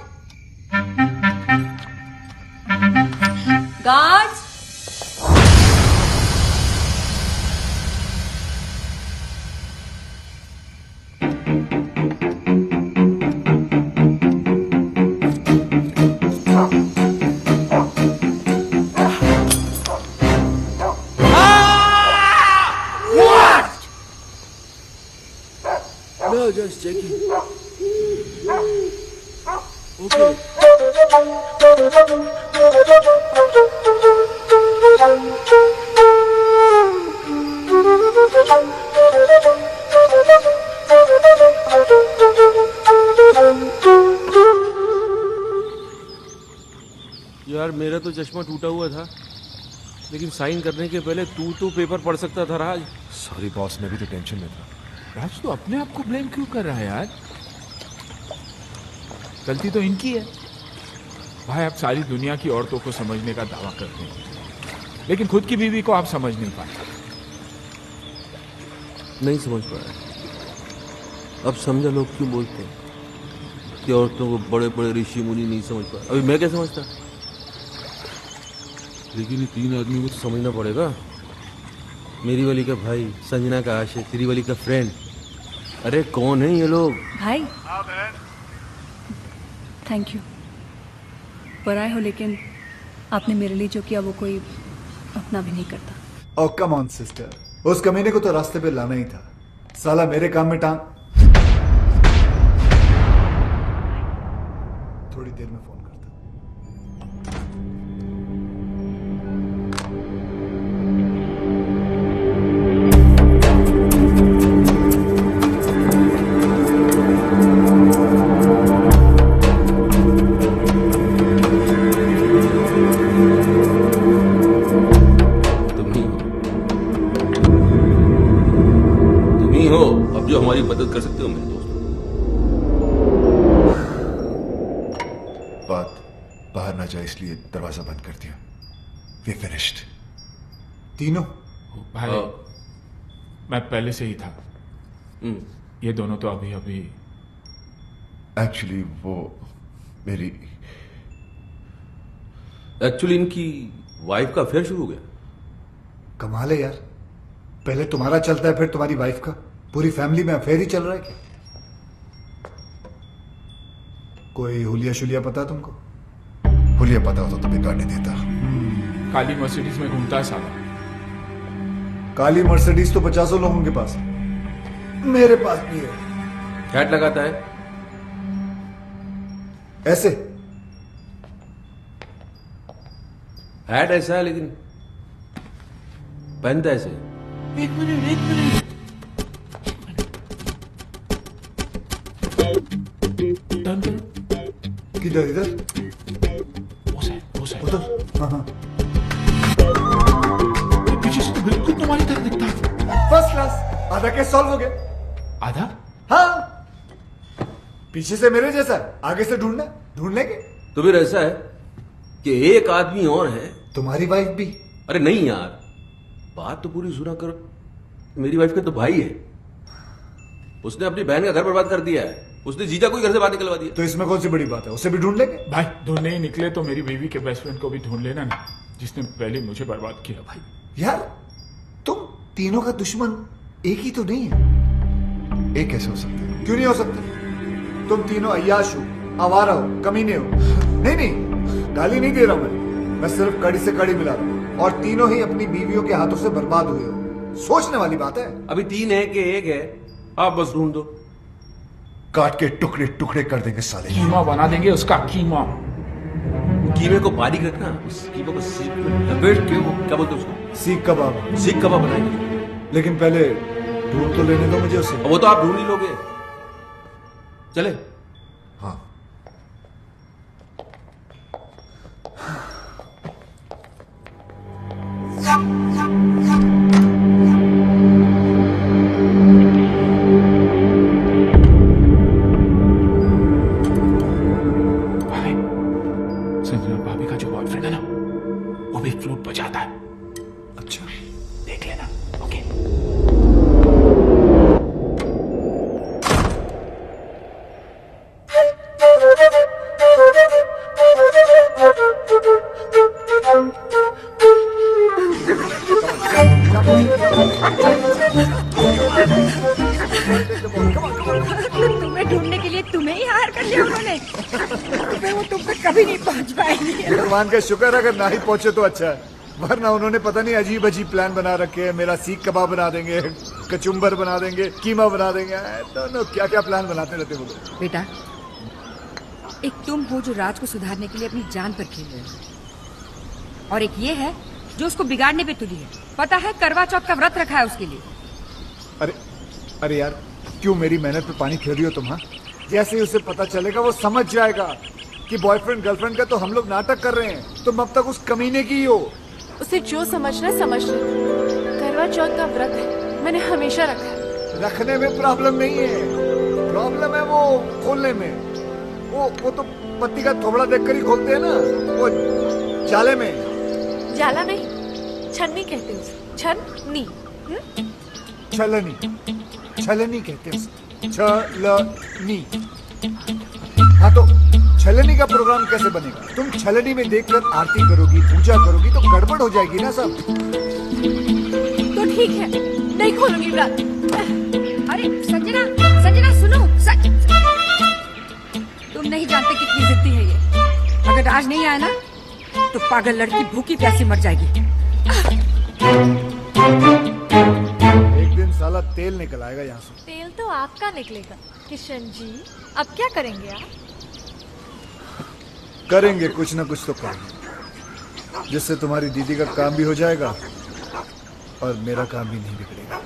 Guards, just checking. Okay. यार मेरा तो चश्मा टूटा हुआ था, लेकिन साइन करने के पहले तू तो पेपर पढ़ सकता था राज। सॉरी बॉस, मैं भी तो टेंशन में था। राज तो अपने आप को ब्लेम क्यों कर रहा है यार? गलती तो इनकी है। भाई आप सारी दुनिया की औरतों को समझने का दावा करते हैं, लेकिन खुद की बीवी को आप समझ नहीं पाते। नहीं समझ पाया। अब समझा लोग क्यों बोलते हैं कि औरतों को बड़े बड़े ऋषि मुनि नहीं समझ पाए। अभी मैं क्या समझता, लेकिन ये तीन आदमी को तो समझना पड़ेगा। मेरी वाली का भाई, संजना का आशिक, तेरी वाली का फ्रेंड। अरे कौन है ये लोग? भाई थैंक यू। पराए हो, लेकिन आपने मेरे लिए जो किया वो कोई अपना भी नहीं करता। ओ कम ऑन सिस्टर, उस कमीने को तो रास्ते पे लाना ही था। साला मेरे काम में टांग। थोड़ी देर में फोन करता। जो हमारी मदद कर सकते हो मेरे दोस्त। बात बाहर ना जाए इसलिए दरवाजा बंद कर दिया। We finished. तीनों भाई मैं पहले से ही था। ये दोनों तो अभी अभी। एक्चुअली इनकी वाइफ का अफेयर शुरू हो गया। कमाल है यार, पहले तुम्हारा चलता है फिर तुम्हारी वाइफ का। पूरी फैमिली में अफेयर ही चल रहा है क्या? कोई हुलिया शुलिया पता तुमको? हुलिया पता होता तो बिगाड़ नहीं देता। काली मर्सिडीज में घूमता है साला। काली मर्सिडीज तो 50 लोगों के पास है, मेरे पास भी है। हैट लगाता है ऐसे। हैट ऐसा है लेकिन पहनता ऐसे। एक मिनट किधर? इधर उधर। हाँ। पीछे से तो बिल्कुल तुम्हारी तरह दिखता है। First class. आधा केस सॉल्व हो गया। आधा? हाँ, पीछे से मेरे जैसा, आगे से ढूंढ लेंगे। तो फिर ऐसा है कि एक आदमी और है। तुम्हारी वाइफ भी? अरे नहीं यार, बात तो पूरी सुना कर। मेरी वाइफ का तो भाई है, उसने अपनी बहन का घर बर्बाद कर दिया है। उसने जीजा को घर से बाहर निकलवा दिया। तो इसमें कौन सी बड़ी बात है? उसे भी ढूंढ लेंगे। भाई ढूंढने ही निकले तो मेरी बीवी के बेस्ट फ्रेंड को भी ढूंढ लेना ना, जिसने पहले मुझे बर्बाद किया। भाई यार तुम तीनों का दुश्मन एक ही तो नहीं है। एक कैसे हो सकते है? क्यों नहीं हो सकते? तुम तीनों अय्याश हो, आवारा हो, कमीने हो। नहीं, गाली नहीं दे रहा हूं मैं सिर्फ कड़ी से कड़ी मिला रहा हूं। और तीनों ही अपनी बीवियों के हाथों से बर्बाद हुए हो। सोचने वाली बात है। अभी 3 है कि 1 है, आप बस ढूंढ दो। काट के टुकड़े टुकड़े कर देंगे साले। कीमा बना देंगे उसका। कीमा। कीमे को बारीक रखना, उस कीमे को सीख लपेट के, क्या बोलते उसको? सीख कबाब। सीख कबाब बनाएंगे। लेकिन पहले ढूंढ तो लेने दो मुझे उसे। वो तो आप ढूंढ ही लोगे। चले? हाँ। संजना भाभी का जो बॉयफ्रेंड है ना, वो भी फ्लूट बजाता है। अच्छा, देख लेना। ओके। तुम्हें ढूंढने के लिए तुम्हें ही हायर कर लिया उन्होंने। वो तुम तक कभी नहीं पहुंच पाएंगे। भगवान का शुक्र, अगर ना ही पहुंचे तो अच्छा है, वरना उन्होंने पता नहीं अजीब अजीब प्लान बना रखे हैं। मेरा सीख कबाब बना देंगे, कचुम्बर बना देंगे, कीमा बना देंगे। दोनों क्या क्या प्लान बनाते रहते वो। बेटा एक तुम हो जो राज को सुधारने के लिए अपनी जान पर खेल रहे हो, और एक ये है जो उसको बिगाड़ने पे तुली है। पता है करवा चौथ का व्रत रखा है उसके लिए। अरे अरे यार, क्यों मेरी मेहनत पे पानी फेर रही हो तुम? हाँ, जैसे ही उसे पता चलेगा वो समझ जाएगा कि बॉयफ्रेंड गर्लफ्रेंड का तो हम लोग नाटक कर रहे हैं, तुम अब तक उस कमीने की ही हो। उसे जो समझना है समझ ले। करवा चौथ का व्रत है, मैंने हमेशा रखा है। रखने में प्रॉब्लम नहीं है, प्रॉब्लम है वो खोलने में। वो तो पत्ती का थोबड़ा देखकर ही खोलते हैं ना, वो जाले में। जाला नहीं, छन्नी कहते हैं उसे। छन्नी। छलनी, छलनी कहते हैं उसे। छलनी। हाँ तो छलनी का प्रोग्राम कैसे बनेगा? तुम छलनी में देखकर आरती करोगी, पूजा करोगी तो गड़बड़ हो जाएगी ना सब। तो ठीक है, नहीं खोलूंगी व्रत। अरे संजना, संजना सुनो। तुम नहीं जानते कितनी जिद्दी है ये। अगर आज नहीं आया ना तो पागल लड़की भूखी प्यासी मर जाएगी। एक दिन साला तेल निकल आएगा यहाँ से। तेल तो आपका निकलेगा किशन जी। अब क्या करेंगे आप? करेंगे कुछ ना कुछ तो करेंगे, जिससे तुम्हारी दीदी का काम भी हो जाएगा और मेरा काम भी नहीं बिगड़ेगा।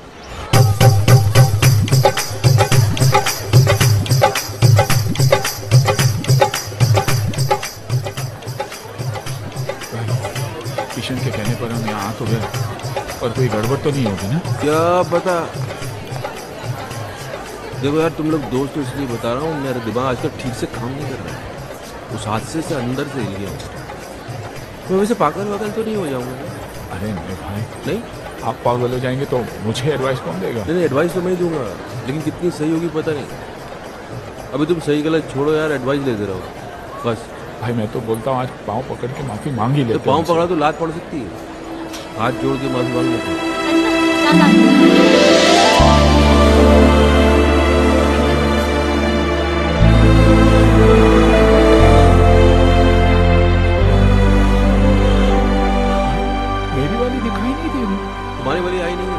किशन के कहने पर हम यहाँ आ तो गए, पर कोई गड़बड़ तो नहीं होगी ना? क्या बता। देखो यार, तुम लोग दोस्त तो इसलिए बता रहा हूँ, मेरा दिमाग आजकल ठीक से काम नहीं कर रहा है। उस हादसे से अंदर से हिल गया हूँ। मैं वैसे पागल वागल तो नहीं हो जाऊंगा। अरे मेरे भाई, नहीं आप पागल हो जाएंगे तो मुझे एडवाइस कौन देगा? नहीं, एडवाइस तो मैं ही दूंगा, लेकिन कितनी सही होगी पता नहीं। अभी तुम सही गलत छोड़ो यार, एडवाइस लेते रहो बस। भाई मैं तो बोलता हूँ आज पाँव पकड़ के माफी मांग ही लेते। तो पाँव पकड़ा तो लात पड़ सकती है, हाथ जोड़ के माफी मांग लेते। मेरी वाली दिखाई नहीं दे रही। तुम्हारी वाली आई नहीं है।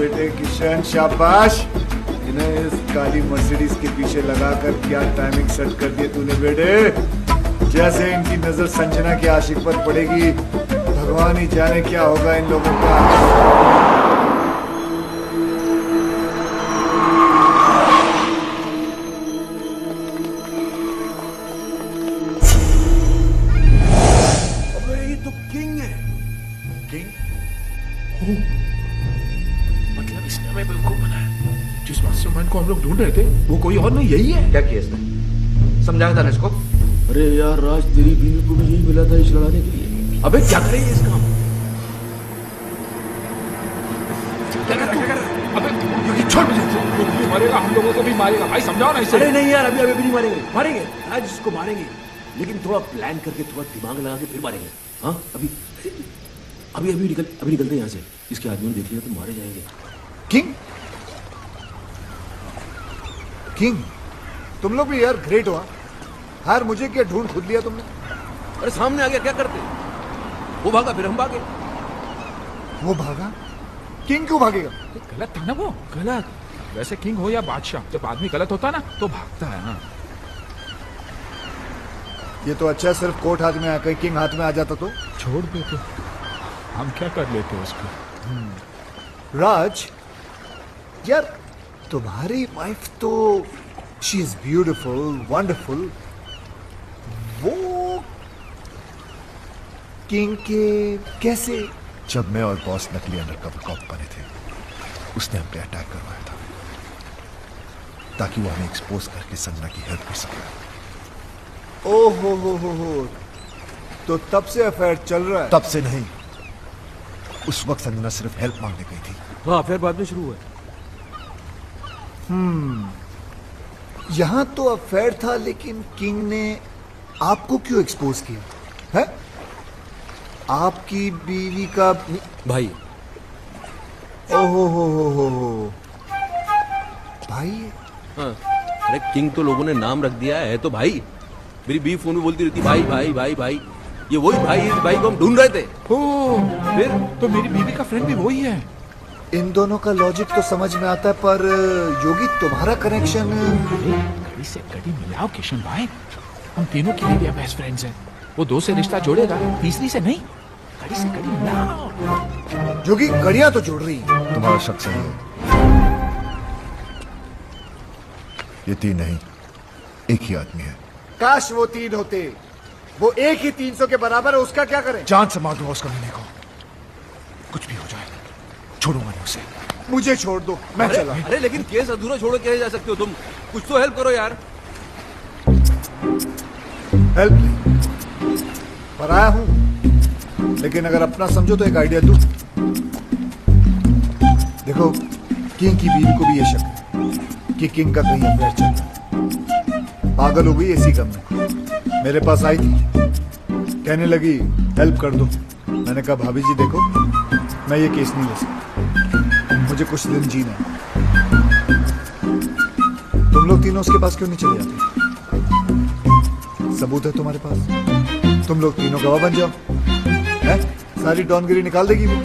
बेटे किशन, शाबाश। इन्हें इस काली मर्सिडीज के पीछे लगाकर क्या टाइमिंग सेट कर दिए तूने बेटे। जैसे इनकी नजर संजना के आशिक पर पड़ेगी, भगवान ही जाने क्या होगा इन लोगों का। अबे ये तो किंग है। किंग? मतलब इसने हमें बिल्कुल बनाया। जिस मास्टरमाइंड को हम लोग ढूंढ रहे थे वो कोई और नहीं, यही है। क्या किया इसने? समझाया था ना इसको? अरे यार राज, तेरी बीवी को भी यही मिला था इस लड़ाने के लिए। अबे क्या करेंगे इसका? अबे छोड़ मुझे, वो भी मारेगा, हम लोगों को भी मारेगा। भाई समझाओ ना इसे। अरे नहीं यार, अभी नहीं मारेंगे। मारेंगे आज इसको मारेंगे, लेकिन थोड़ा प्लान करके, थोड़ा दिमाग लगा के फिर मारेंगे। हाँ अभी निकलते हैं यहाँ से। इसके आदमी देख लिया तो मारे जाएंगे। किंग, किंग, तुम लोग भी यार ग्रेट हो। हार मुझे क्या ढूंढ खुद लिया तुमने? अरे सामने आ गया, क्या करते? वो भागा, फिर हम भागे। वो भागा? किंग क्यों भागेगा? गलत था ना वो। गलत? वैसे किंग हो या बादशाह, जब आदमी गलत होता ना तो भागता है ना। ये तो अच्छा सिर्फ कोर्ट हाथ में आकर किंग हाथ में आ जाता तो छोड़ देते, हम क्या कर लेते उसको। राज यार, तुम्हारी वाइफ तो शी इज ब्यूटिफुल, वंडरफुल। वो किंग के कैसे? जब मैं और बॉस नकली अंडरकवर कॉप बने थे, उसने हम पे अटैक करवाया था ताकि वो हमें एक्सपोज करके संजना की हेल्प कर सके। ओहो हो, तो तब से अफेयर चल रहा है? तब से नहीं, उस वक्त संजना सिर्फ हेल्प मांगने गई थी। हाँ, अफेयर बाद में शुरू हुआ। यहां तो अफेयर था, लेकिन किंग ने आपको क्यों एक्सपोज किया है? आपकी बीवी का भाई। ओहो हो भाई। हाँ, अरे किंग तो लोगों ने नाम रख दिया है तो भाई। मेरी बीवी फोन में बोलती रहती भाई भाई भाई भाई। ये वही भाई, इस भाई को हम ढूंढ रहे थे। फिर तो मेरी बीवी का फ्रेंड भी वही है। इन दोनों का लॉजिक तो समझ में आता है, पर योगी तुम्हारा कनेक्शन। कड़ी से कड़ी मिलाओ किशन भाई, हम तीनों के लिए बेस्ट फ्रेंड्स हैं। वो दो से रिश्ता जोड़ेगा, तीसरी से नहीं। कड़ी से कड़ी मिलाओ। योगी कड़ियां तो जोड़ रही है। तुम्हारा शक सही है, ये तीन नहीं, एक ही आदमी है। काश वो तीन होते। वो एक ही 300 के बराबर है, उसका क्या करें? जान से मार दूंगा उसका महीने को, कुछ भी हो जाए छोड़ूंगा नहीं उसे। मुझे छोड़ दो, मैं चला। अरे लेकिन केस अधूरा छोड़ के जा सकते हो तुम? कुछ तो हेल्प करो यार। हेल्प नहीं, पर आया हूं, लेकिन अगर अपना समझो तो एक आइडिया दूं। देखो, किंग की बीवी को भी ये शक है कि किंग का कहीं अफेयर चल रहा है। पागल हो गई इसी गम में, मेरे पास आई थी, कहने लगी हेल्प कर दो। मैंने कहा भाभी जी देखो, मैं ये केस नहीं ले सकता, मुझे कुछ दिन जीना है। तुम लोग तीनों उसके पास क्यों नहीं चले जाते? सबूत है तुम्हारे पास, तुम लोग तीनों गवाह बन जाओ। है? सारी डॉनगिरी निकाल देगी वो।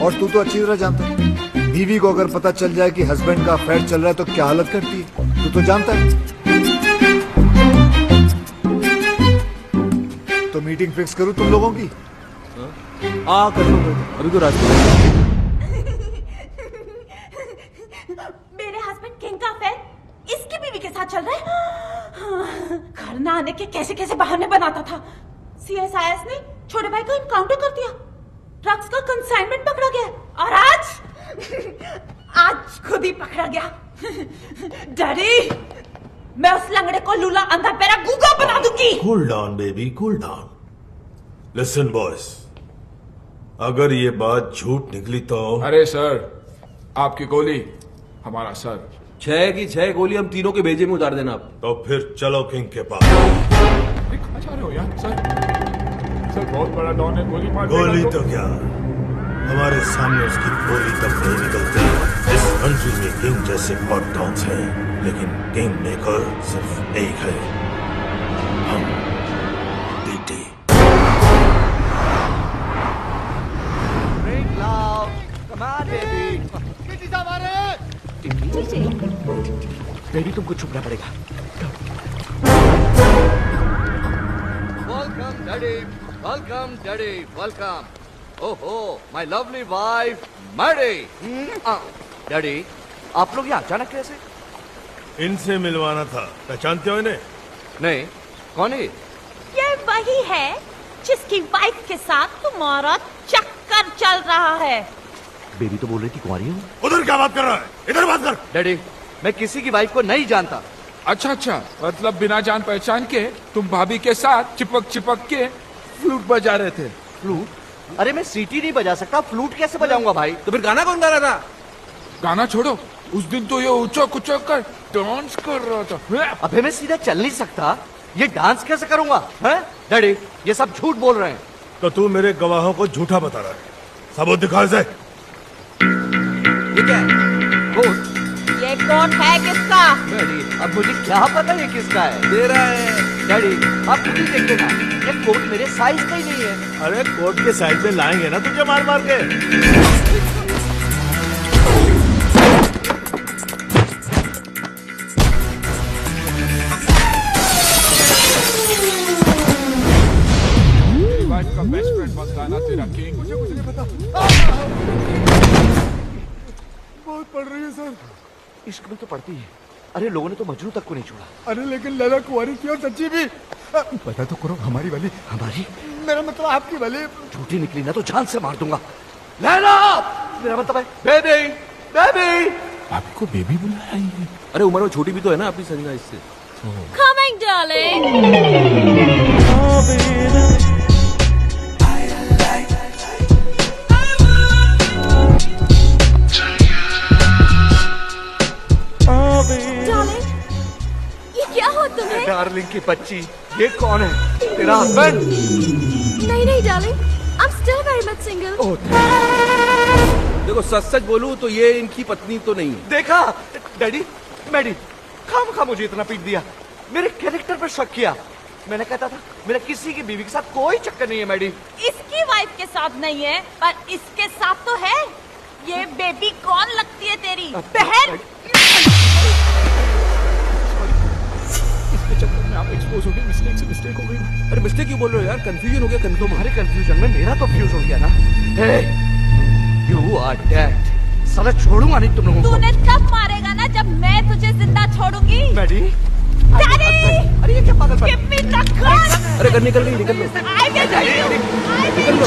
और तू तो अच्छी तरह जानता है, बीवी को अगर पता चल जाए कि हस्बैंड का अफेयर चल रहा है तो क्या हालत करती है, तू तो जानता है। तो मीटिंग फिक्स करूं तुम लोगों की? कर लो, अभी तो रास्ते। मेरे हस्बैंड किंग का अफेयर इसकी बीवी के साथ चल रहा है। घर न आने के कैसे कैसे बहाने बनाता था। सीएसआईएस ने छोटे भाई को इनकाउंटर कर दिया, ड्रग्स का कंसाइनमेंट पकड़ा गया, और आज खुद ही पकड़ा गया। डैडी, मैं उस लंगड़े को लूला अंधा पैरा गूंगा बना दूंगी। Cool down baby, cool down. Listen boys, अगर ये बात झूठ निकली तो। अरे सर, आपकी गोली हमारा सर। 6 की 6 गोली हम तीनों के भेजे में उतार देना आप। तो फिर चलो किंग के पास। कहाँ जा रहे हो यार? सर बहुत बड़ा डॉन है, गोली मार। गोली तो क्या, हमारे सामने उसकी गोली तक नहीं निकलती। इस कंट्री में किंग जैसे बहुत डॉन्स हैं, लेकिन किंग मेकर सिर्फ एक है, हम बेटे। Bring love, come on baby. Baby तुमको छुपना पड़ेगा। Welcome daddy, welcome daddy, welcome. ओहो my lovely wife Maddy. Daddy आप लोग यहाँ अचानक कैसे? इनसे मिलवाना था, पहचानते हो इन्हें? नहीं, कौन है? ये वही है जिसकी वाइफ के साथ तुम्हारा चक्कर चल रहा है। बेबी तो बोल रही थी कुंवारी हूँ। उधर क्या बात कर रहा है? इधर बात कर। डैडी मैं किसी की वाइफ को नहीं जानता। अच्छा अच्छा, मतलब बिना जान पहचान के तुम भाभी के साथ चिपक चिपक के फ्लूट बजा रहे थे। फ्लूट? अरे मैं सीटी नहीं बजा सकता, फ्लूट कैसे बजाऊंगा भाई? तो फिर गाना कौन गा रहा था? गाना छोड़ो, उस दिन तो ये उचक उचक कर डांस कर रहा था। अबे मैं सीधा चल नहीं सकता, ये डांस कैसे करूंगा? हैं? डैडी ये सब झूठ बोल रहे हैं। तो तू मेरे गवाहों को झूठा बता रहा है, सबूत दिखा इसे। ये क्या है? कोट? ये कोट है किसका? डैडी अब मुझे क्या पता ये किसका है? दे रहा है। डैडी आप खुद ही देख लेना, ये कोट मेरे साइज का ही नहीं है। अरे कोट के साइज में लाएंगे ना तुझे मार मार के। का बेस्ट फ्रेंड बस गाना तेरा किंग। मुझे कुछ नहीं पता। बहुत पड़ रही है सर। इश्क में तो पड़ती है। अरे लोगों ने तो मजनू तक को नहीं छोड़ा। अरे लेकिन लैला कुंवारी थी और सच्ची भी। पता तो करो हमारी वाली। हमारी? मेरा मतलब आपकी वाली। झूठी निकली ना तो जान से मार दूंगा। लैला मेरा मतलब है बेबी। बेबी आपको बेबी बुलाया है? अरे उम्र में छोटी भी तो है ना अपनी संजना इससे। Coming darling। डार्लिंग की बच्ची, ये कौन है? तेरा हस्बैंड? नहीं नहीं darling, I'm still very much single। देखो सच सच बोलूं तो ये इनकी पत्नी तो नहीं है। देखा डैडी, मैडी खामखा मुझे इतना पीट दिया, मेरे कैरेक्टर पर शक किया। मैंने कहता था मेरा किसी की बीवी के साथ कोई चक्कर नहीं है। मैडी इसकी वाइफ के साथ नहीं है पर इसके साथ तो है। ये बेबी कौन लगती है तेरी बहन? आप एक्सपोज हो गए, मिस्टेक से मिस्टेक हो गई। अरे मिस्टेक क्यों बोल रहे हो यार? कंफ्यूजन हो गया। तुम्हारे कंफ्यूजन में मेरा तो फ्यूज हो गया ना। You are dead. साला छोड़ूंगा नहीं तुम लोगों को। तूने तब मारेगा ना जब मैं तुझे जिंदा छोड़ूंगी। मैडी डैडी अरे ये क्या पागल बात? Give me the gun. अरे गन निकल गई, निकल लो। I will tell you. निकल लो।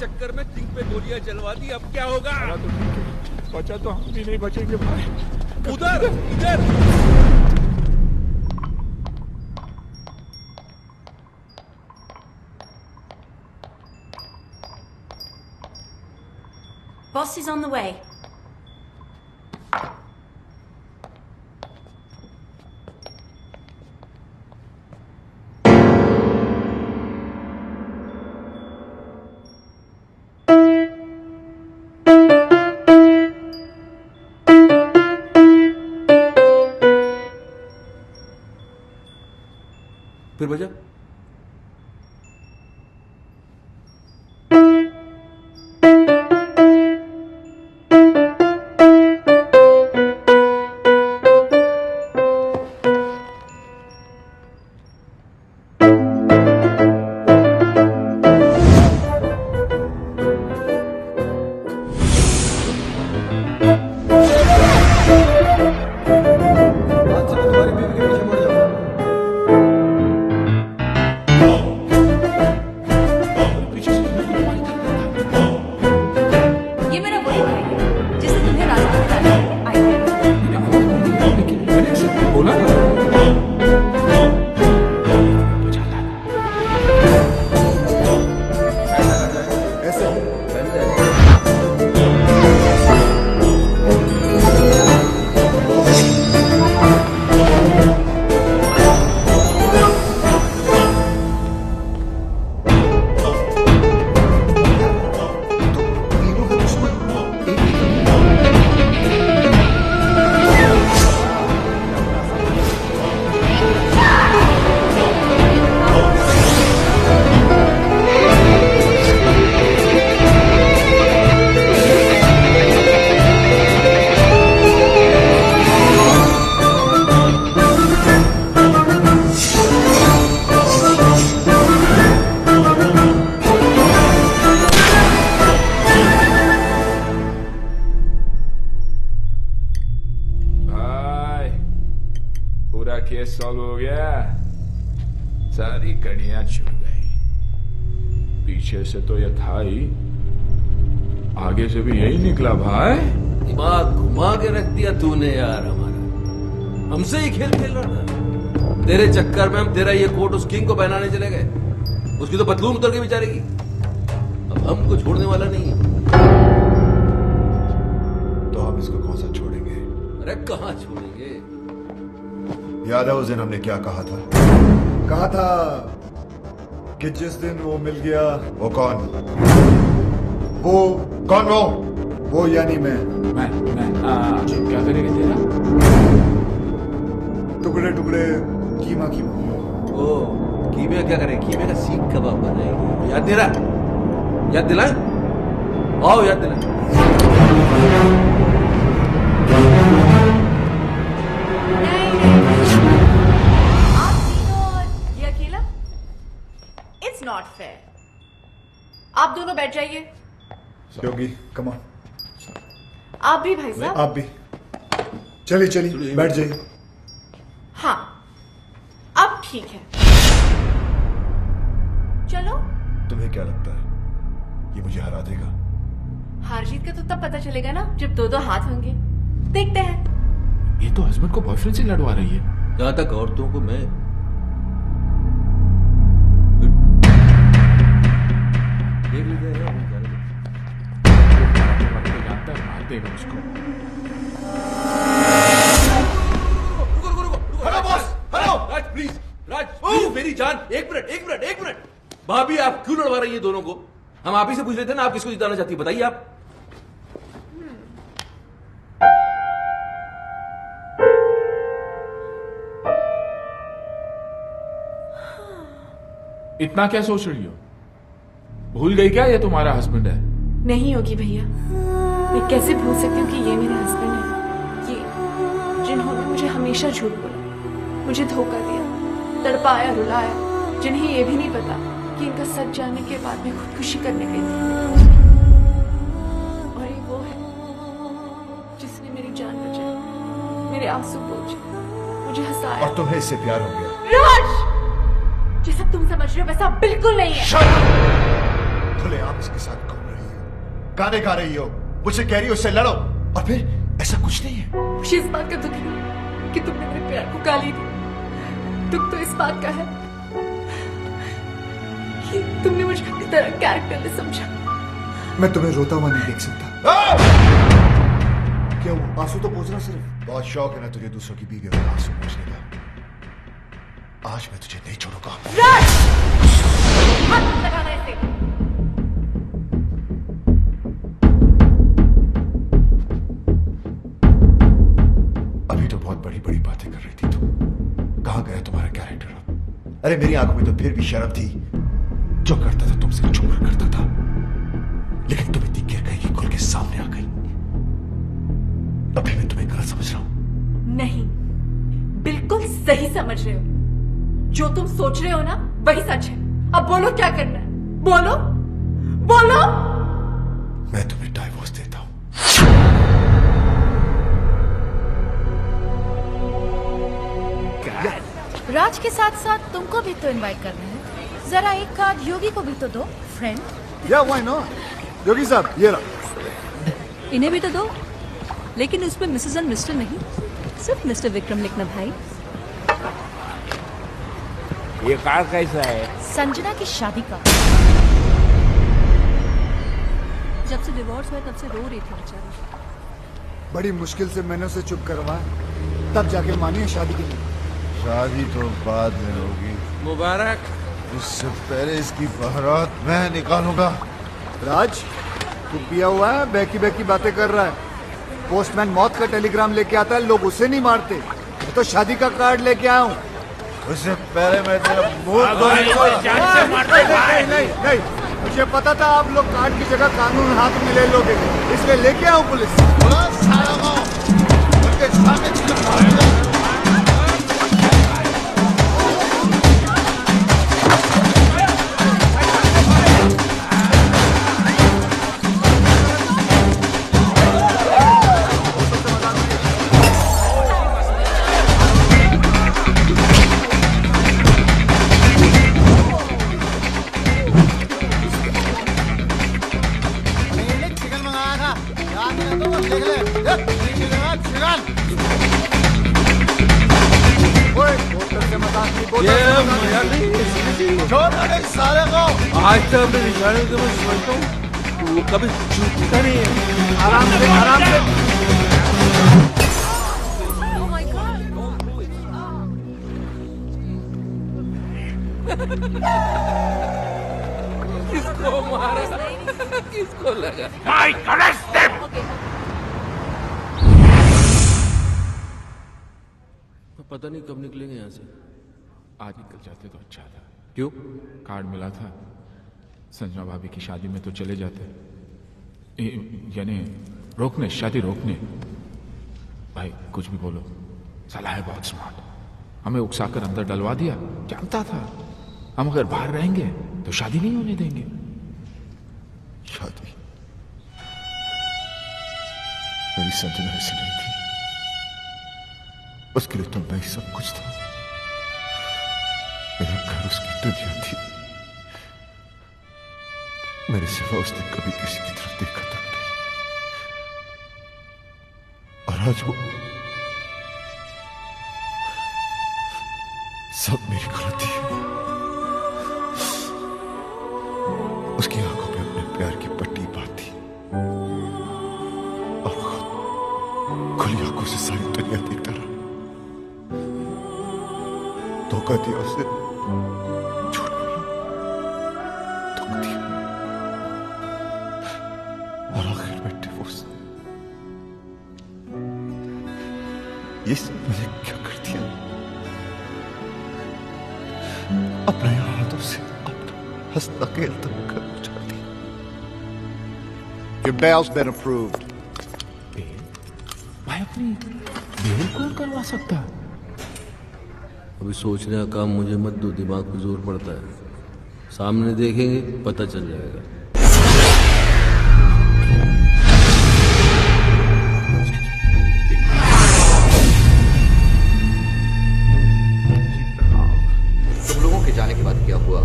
चक्कर में किंग पे गोलियां चलवा दी, अब क्या होगा? तो ठीक है, बचा तो हम भी नहीं बचेंगे भाई। उधर इधर। Boss is on the way। फिर बजा। केस सॉल्व हो गया, सारी कड़ियां छूट गई। पीछे से तो यह था ही, आगे से भी यही निकला भाई। दिमाग घुमा के रख दिया तूने यार हमारा। हमसे ही खेल खेल रहा था। तेरे चक्कर में हम तेरा ये कोट उस किंग को पहनाने चले गए। उसकी तो पतलून उतर के बेचारे की। अब हमको छोड़ने वाला नहीं है। तो हम इसको कौन सा छोड़ेंगे? अरे कहाँ छोड़ेंगे? याद है उस दिन हमने क्या कहा था? कहा था कि जिस दिन वो मिल गया। वो कौन? वो कौन? वो यानी मैं क्या करेगा तेरा? टुकड़े टुकड़े कीमा कीमा। ओ कीमे क्या करे? कीमे का सीख कबाब बनाएंगे। याद तेरा? याद दिलाए? आओ याद दिलाए। आप तीनों और ये अकेला? It's not fair. आप दोनों बैठ जाइए। योगी कम ऑन। आप भी भाई साहब। आप भी चलिए चलिए बैठ जाइए। हाँ अब ठीक है। चलो। तुम्हें क्या लगता है ये मुझे हरा देगा? हार जीत का तो तब पता चलेगा ना जब दो दो हाथ होंगे। देखते हैं। ये तो हस्बैंड को बॉयफ्रेंड से लड़वा रही है। जहां तक औरतों को मैं देख लीजिए जानता है, मार देगा उसको। Hello boss, hello Raj please, Raj मेरी जान, एक मिनट। भाभी आप क्यों लड़वा रही है दोनों को? हम आप ही से पूछ रहे थे ना, आप किसको जिताना चाहती है, बताइए आप। इतना क्या सोच रही हो? भूल गई क्या ये तुम्हारा हस्बैंड है? नहीं होगी भैया, मैं कैसे भूल सकती हूँ कि ये मेरे हस्बैंड है। ये जिन्होंने मुझे हमेशा झूठ बोला, मुझे धोखा दिया, तड़पाया, रुलाया, जिन्हें ये भी नहीं पता कि इनका सच जानने के बाद मैं खुदकुशी करने गई थी। और ये वो है जिसने मेरी जान बचाई, मेरे आंसू पोंछे, मुझे हंसाया। और तुम्हें इससे प्यार हो गया? राज, जैसा तुम समझ रहे हो वैसा बिल्कुल नहीं है। खुले आप इसके साथ घूम रही हो, गाने गा रही हो, मुझसे कह रही हो इससे लड़ो, और फिर ऐसा कुछ नहीं है। मुझे इस बात का दुख है कि तुमने मेरे प्यार को गाली दी। दुख तो इस बात का है कि तुमने मुझे अपनी तरह कैरेक्टरलेस समझा। मैं तुम्हें रोता हुआ नहीं देख सकता। क्या वो आंसू तो पोंछना सिर्फ बहुत शौक है ना तुझे दूसरों की बीवी में आंसू पोंछने का? आज मैं तुझे नहीं छोड़ूंगा। हाथ मत लगाना ऐसे। अभी तो बहुत बड़ी बड़ी बातें कर रही थी तुम। कहां गया तुम्हारा कैरेक्टर? अरे मेरी आंखों में तो फिर भी शर्म थी। जो करता था तुमसे छुप कर करता था, लेकिन तुम इतनी गिर गई कि खुल के सामने आ गई। अभी मैं तुम्हें गलत समझ रहा हूं? नहीं, बिल्कुल सही समझ रहे हो। जो तुम सोच रहे हो ना वही सच है। अब बोलो क्या करना है, बोलो बोलो। मैं तुम्हें डाइवोर्स देता हूं। राज के साथ साथ तुमको भी तो इनवाइट करना है। जरा एक कार्ड योगी को भी तो दो फ्रेंड। या व्हाई नॉट? योगी साहब ये रहा। इन्हें भी तो दो, लेकिन उसमें मिसेस एंड मिस्टर नहीं, सिर्फ मिस्टर विक्रम लिखना भाई। ये कार्ड कैसा है? संजना की शादी का। जब से डिवोर्स हुआ तब से रो रही थी बेचारी। बड़ी मुश्किल से मैंने उसे चुप करवाया, तब जाके मानी है शादी के लिए। शादी तो बाद में होगी। मुबारक। उससे पहले इसकी बारात मैं निकालूंगा। राज तू पिया हुआ है, बैकी बैकी बातें कर रहा है। पोस्टमैन मौत का टेलीग्राम लेके आता है, लोग उसे नहीं मारते। मैं तो शादी का कार्ड लेके आया हूँ। उससे पहले मैं तेरा नहीं, मुझे पता था आप लोग कार्ड की जगह कानून हाथ में ले लोगे, इसलिए लेके आऊँ पुलिस। बोलता छोड़ दे सारे को। आज तक अपने निशाने को मैं समझता हूँ वो कभी चूकता नहीं है। आराम से आराम से। किसको मारा किसको लगा? पता नहीं कब निकलेंगे यहाँ से। आज निकल जाते तो अच्छा था। क्यों? कार्ड मिला था, संजना भाभी की शादी में तो चले जाते, यानी रोकने, शादी रोकने। भाई कुछ भी बोलो, साला है बहुत स्मार्ट, हमें उकसाकर अंदर डलवा दिया। जानता था हम अगर बाहर रहेंगे तो शादी नहीं होने देंगे। शादी मेरी संजना ऐसी नहीं थी, उसके लिए तो मैं ही सब कुछ था। मेरा घर उसकी दुनिया थी। मेरे सिवा उसने कभी किसी की तरफ देखा तक नहीं। और आज वो सब मेरी गलती है। उसकी आंखों पे अपने प्यार की पट्टी बांधी और खुली आंखों से सारी दुनिया देखता रहा। धोखा दिया उसे, झूठ बोला, धोखा दिया और आखिर में डिवोर्स। ये मैंने क्या कर दिया? अपने हाथों से अपना हंसता खेलता घर उजाड़ दिया। Your bail's been approved. भाई अपनी बेल कौन करवा सकता? अभी सोचने का काम मुझे मत दो, दिमाग पे जोर पड़ता है। सामने देखेंगे पता चल जाएगा। तुम लोगों के जाने के बाद क्या हुआ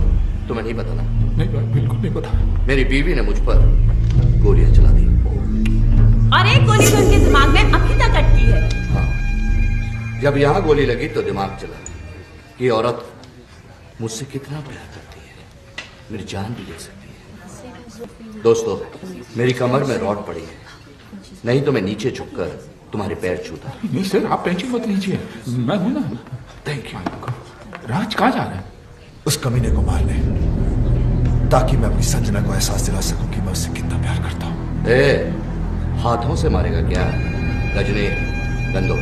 तुम्हें नहीं पता ना? नहीं भाई, बिल्कुल नहीं पता। मेरी बीवी ने मुझ पर गोलियां चला दी और एक गोली तो उनके दिमाग में अभी तक अटकी है। हाँ, जब यहाँ गोली लगी तो दिमाग चला। ये औरत मुझसे कितना प्यार करती है, मेरी जान भी ले सकती है। दोस्तों, मेरी कमर में रॉड पड़ी है, नहीं तो मैं नीचे झुककर तुम्हारे पैर छूता। नहीं सर, आप टेंशन मत लीजिए, मैं हूं ना। Thank you. राज कहाँ जा रहा है? उस कमीने को मारने, ताकि मैं अपनी संजना को एहसास दिला सकूं कि मैं उससे कितना प्यार करता हूं। हाथों से मारेगा क्या? गजनी गंदो।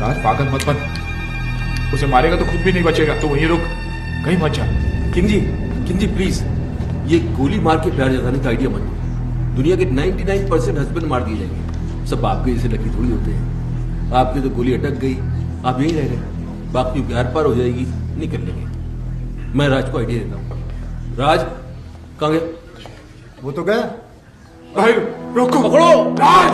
राज पागल मत बन, उसे मारेगा तो खुद भी नहीं बचेगा। तो वहीं रुक, कहीं मत जा। किंग जी प्लीज, ये गोली मार के प्यार जताने का आइडिया मत। दुनिया के 99% हस्बैंड मार दिए जाएंगे। सब आपके जैसे लकी थोड़ी होते हैं। आपकी तो गोली अटक गई, आप यहीं रह गए, बाकी की आर पार हो जाएगी, निकल लेंगे। मैं राज को आइडिया देता हूँ। राज कहाँ गया? वो तो गया। भाई रोको, पकड़ो राज।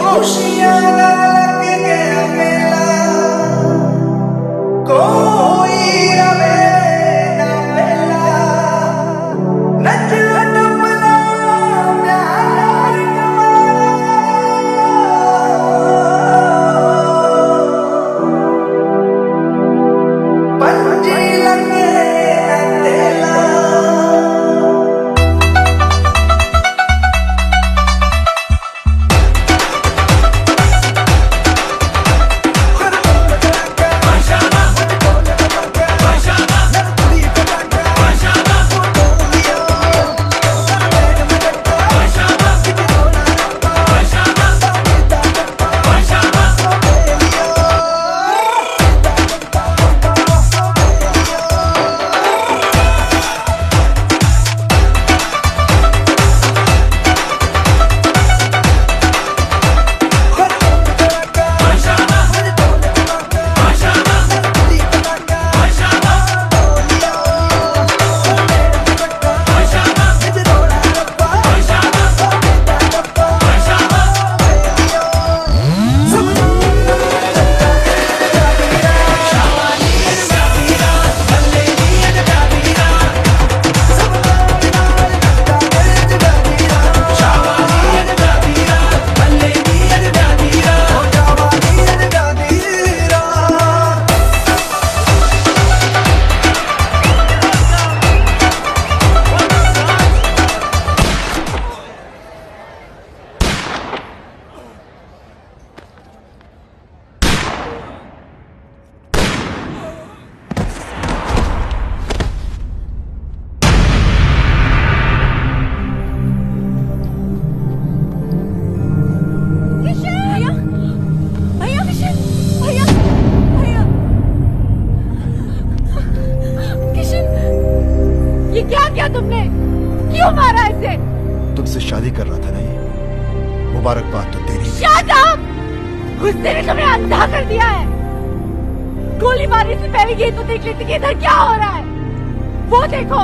गुस्से ने तुम्हें अंधा कर दिया है। गोली मारने से पहले ये तो देख लेती कि इधर क्या हो रहा है। वो देखो,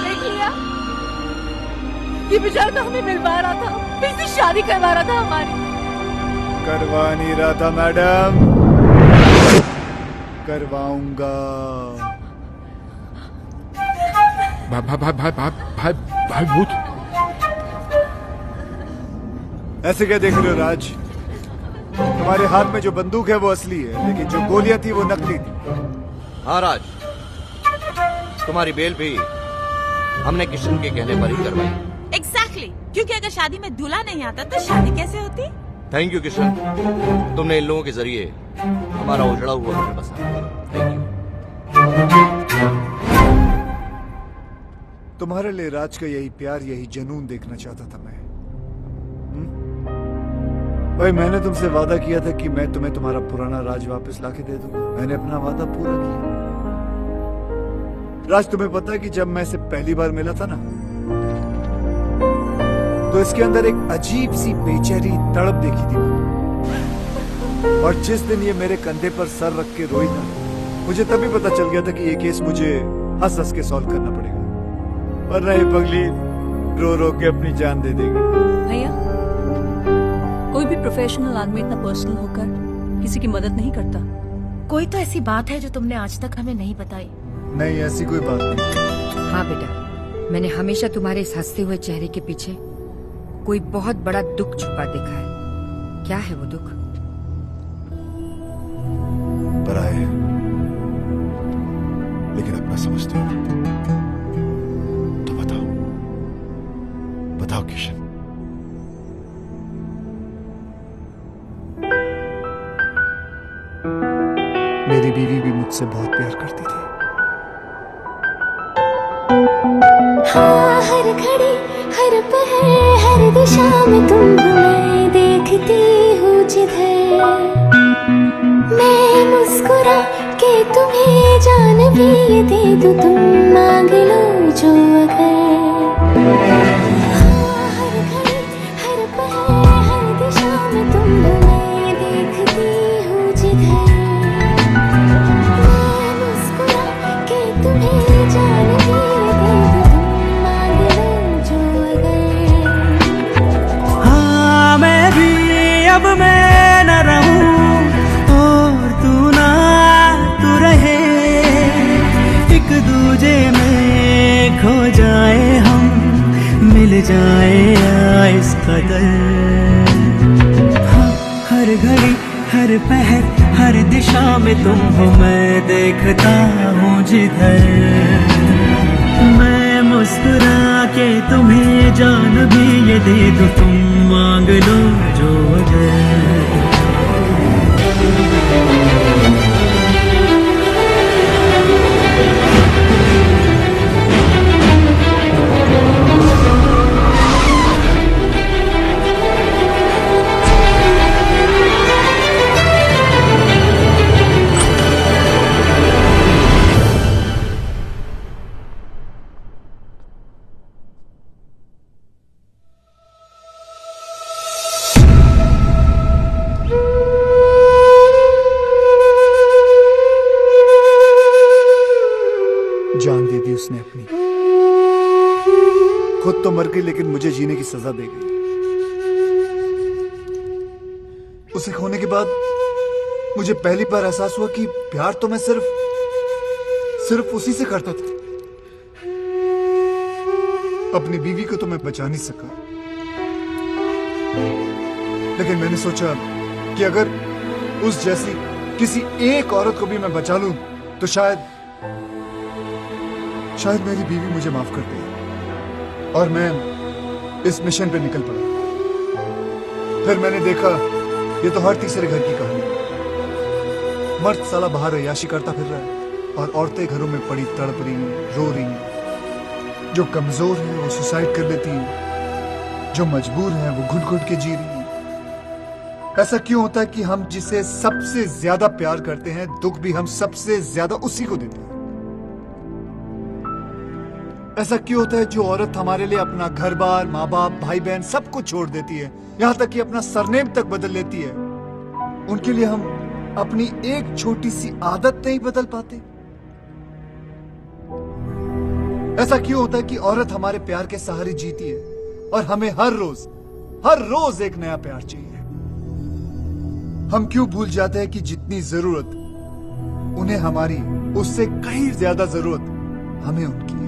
देख लिया? ये बेचारा तो हमें मिलवा रहा था, इससे शादी करवा रहा था हमारी। करवा नहीं रहा था मैडम, करवाऊंगा। भाई भूत। ऐसे क्या देख रहे हो राज? तुम्हारे हाथ में जो बंदूक है वो असली है, लेकिन जो गोलियां थी वो नकली थी। हाँ राज, तुम्हारी बेल भी हमने किशन के कहने पर ही करवाई। एग्जैक्टली, क्योंकि अगर शादी में दूल्हा नहीं आता तो शादी कैसे होती? थैंक यू किशन, तुमने इन लोगों के जरिए हमारा उजड़ा हुआ घर बसाया। Thank you. तुम्हारे लिए राज का यही प्यार, यही जुनून देखना चाहता था मैं। भाई मैंने तुमसे वादा किया था कि मैं तुम्हें तुम्हारा पुराना राज वापस लाके दे दूंगा। मैंने अपना वादा पूरा किया। राज, तुम्हें पता है कि जब मैं इसे पहली बार मिला था ना, तो इसके अंदर एक अजीब सी बेचैनी तड़प देखी थी मैंने। और जिस दिन ये मेरे कंधे पर सर रख के रोई था, मुझे तभी पता चल गया था कि ये केस मुझे हंस हंस के सॉल्व करना पड़ेगा, वरना ये पगली रो रो के अपनी जान दे देगी। भैया, कोई भी प्रोफेशनल आदमी इतना पर्सनल होकर किसी की मदद नहीं करता। कोई तो ऐसी बात है जो तुमने आज तक हमें नहीं बताई। नहीं, ऐसी कोई बात नहीं। हाँ बेटा, मैंने हमेशा तुम्हारे इस हंसते हुए चेहरे के पीछे कोई बहुत बड़ा दुख छुपा देखा है। क्या है वो दुख? बड़ा है, लेकिन अपना समझते हो तो बताओ, बताओ किशन। मेरी बीवी भी मुझसे बहुत प्यार करती थी। हाँ, हर घड़ी हर पहर हर दिशा में तुम मैं देखती हूँ जिधर। मैं मुस्कुरा के तुम्हें जान भी ये दे दूँ, तुम मांग लो जो अगर। हाँ, हर घड़ी हर पहर हर दिशा में तुम मैं देखती हूँ जिधर। अब मैं न रहूं और तू ना तू रहे, एक दूजे में खो जाए हम, मिल जाए इस कदर। हाँ, हर घड़ी हर पहर हर दिशा में तुम हो, मैं देखता हूँ जिधर। मैं मुस्कुरा के तुम्हें जान भी ये दे दूँ, तुम मांग लो जो अगर। जान दे दी उसने अपनी, खुद तो मर गई लेकिन मुझे जीने की सजा दे गई। उसे खोने के बाद मुझे पहली बार एहसास हुआ कि प्यार तो मैं सिर्फ उसी से करता था। अपनी बीवी को तो मैं बचा नहीं सका, लेकिन मैंने सोचा कि अगर उस जैसी किसी एक औरत को भी मैं बचा लूं तो शायद मेरी बीवी मुझे माफ कर दे। और मैं इस मिशन पे निकल पड़ा। फिर मैंने देखा ये तो हर तीसरे घर की कहानी है। मर्द साला बाहर अय्याशी करता फिर रहा है और औरतें घरों में पड़ी तड़प रही हैं, रो रही हैं। जो कमजोर है वो सुसाइड कर लेती हैं, जो मजबूर है वो घुट घुट के जी रही हैं। ऐसा क्यों होता है कि हम जिसे सबसे ज्यादा प्यार करते हैं, दुख भी हम सबसे ज्यादा उसी को देते हैं। ऐसा क्यों होता है जो औरत हमारे लिए अपना घर बार, माँ बाप, भाई बहन सब कुछ छोड़ देती है, यहाँ तक कि अपना सरनेम तक बदल लेती है, उनके लिए हम अपनी एक छोटी सी आदत नहीं बदल पाते? ऐसा क्यों होता है कि औरत हमारे प्यार के सहारे जीती है और हमें हर रोज एक नया प्यार चाहिए? हम क्यों भूल जाते हैं कि जितनी जरूरत उन्हें हमारी, उससे कहीं ज्यादा जरूरत हमें उनकी है?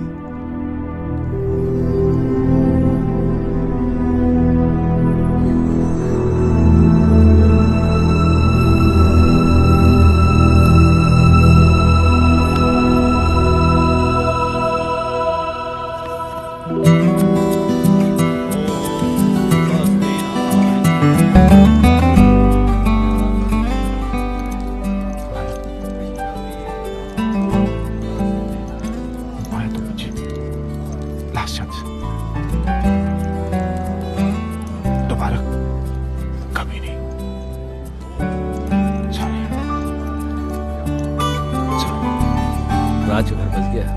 राज घर बस गया।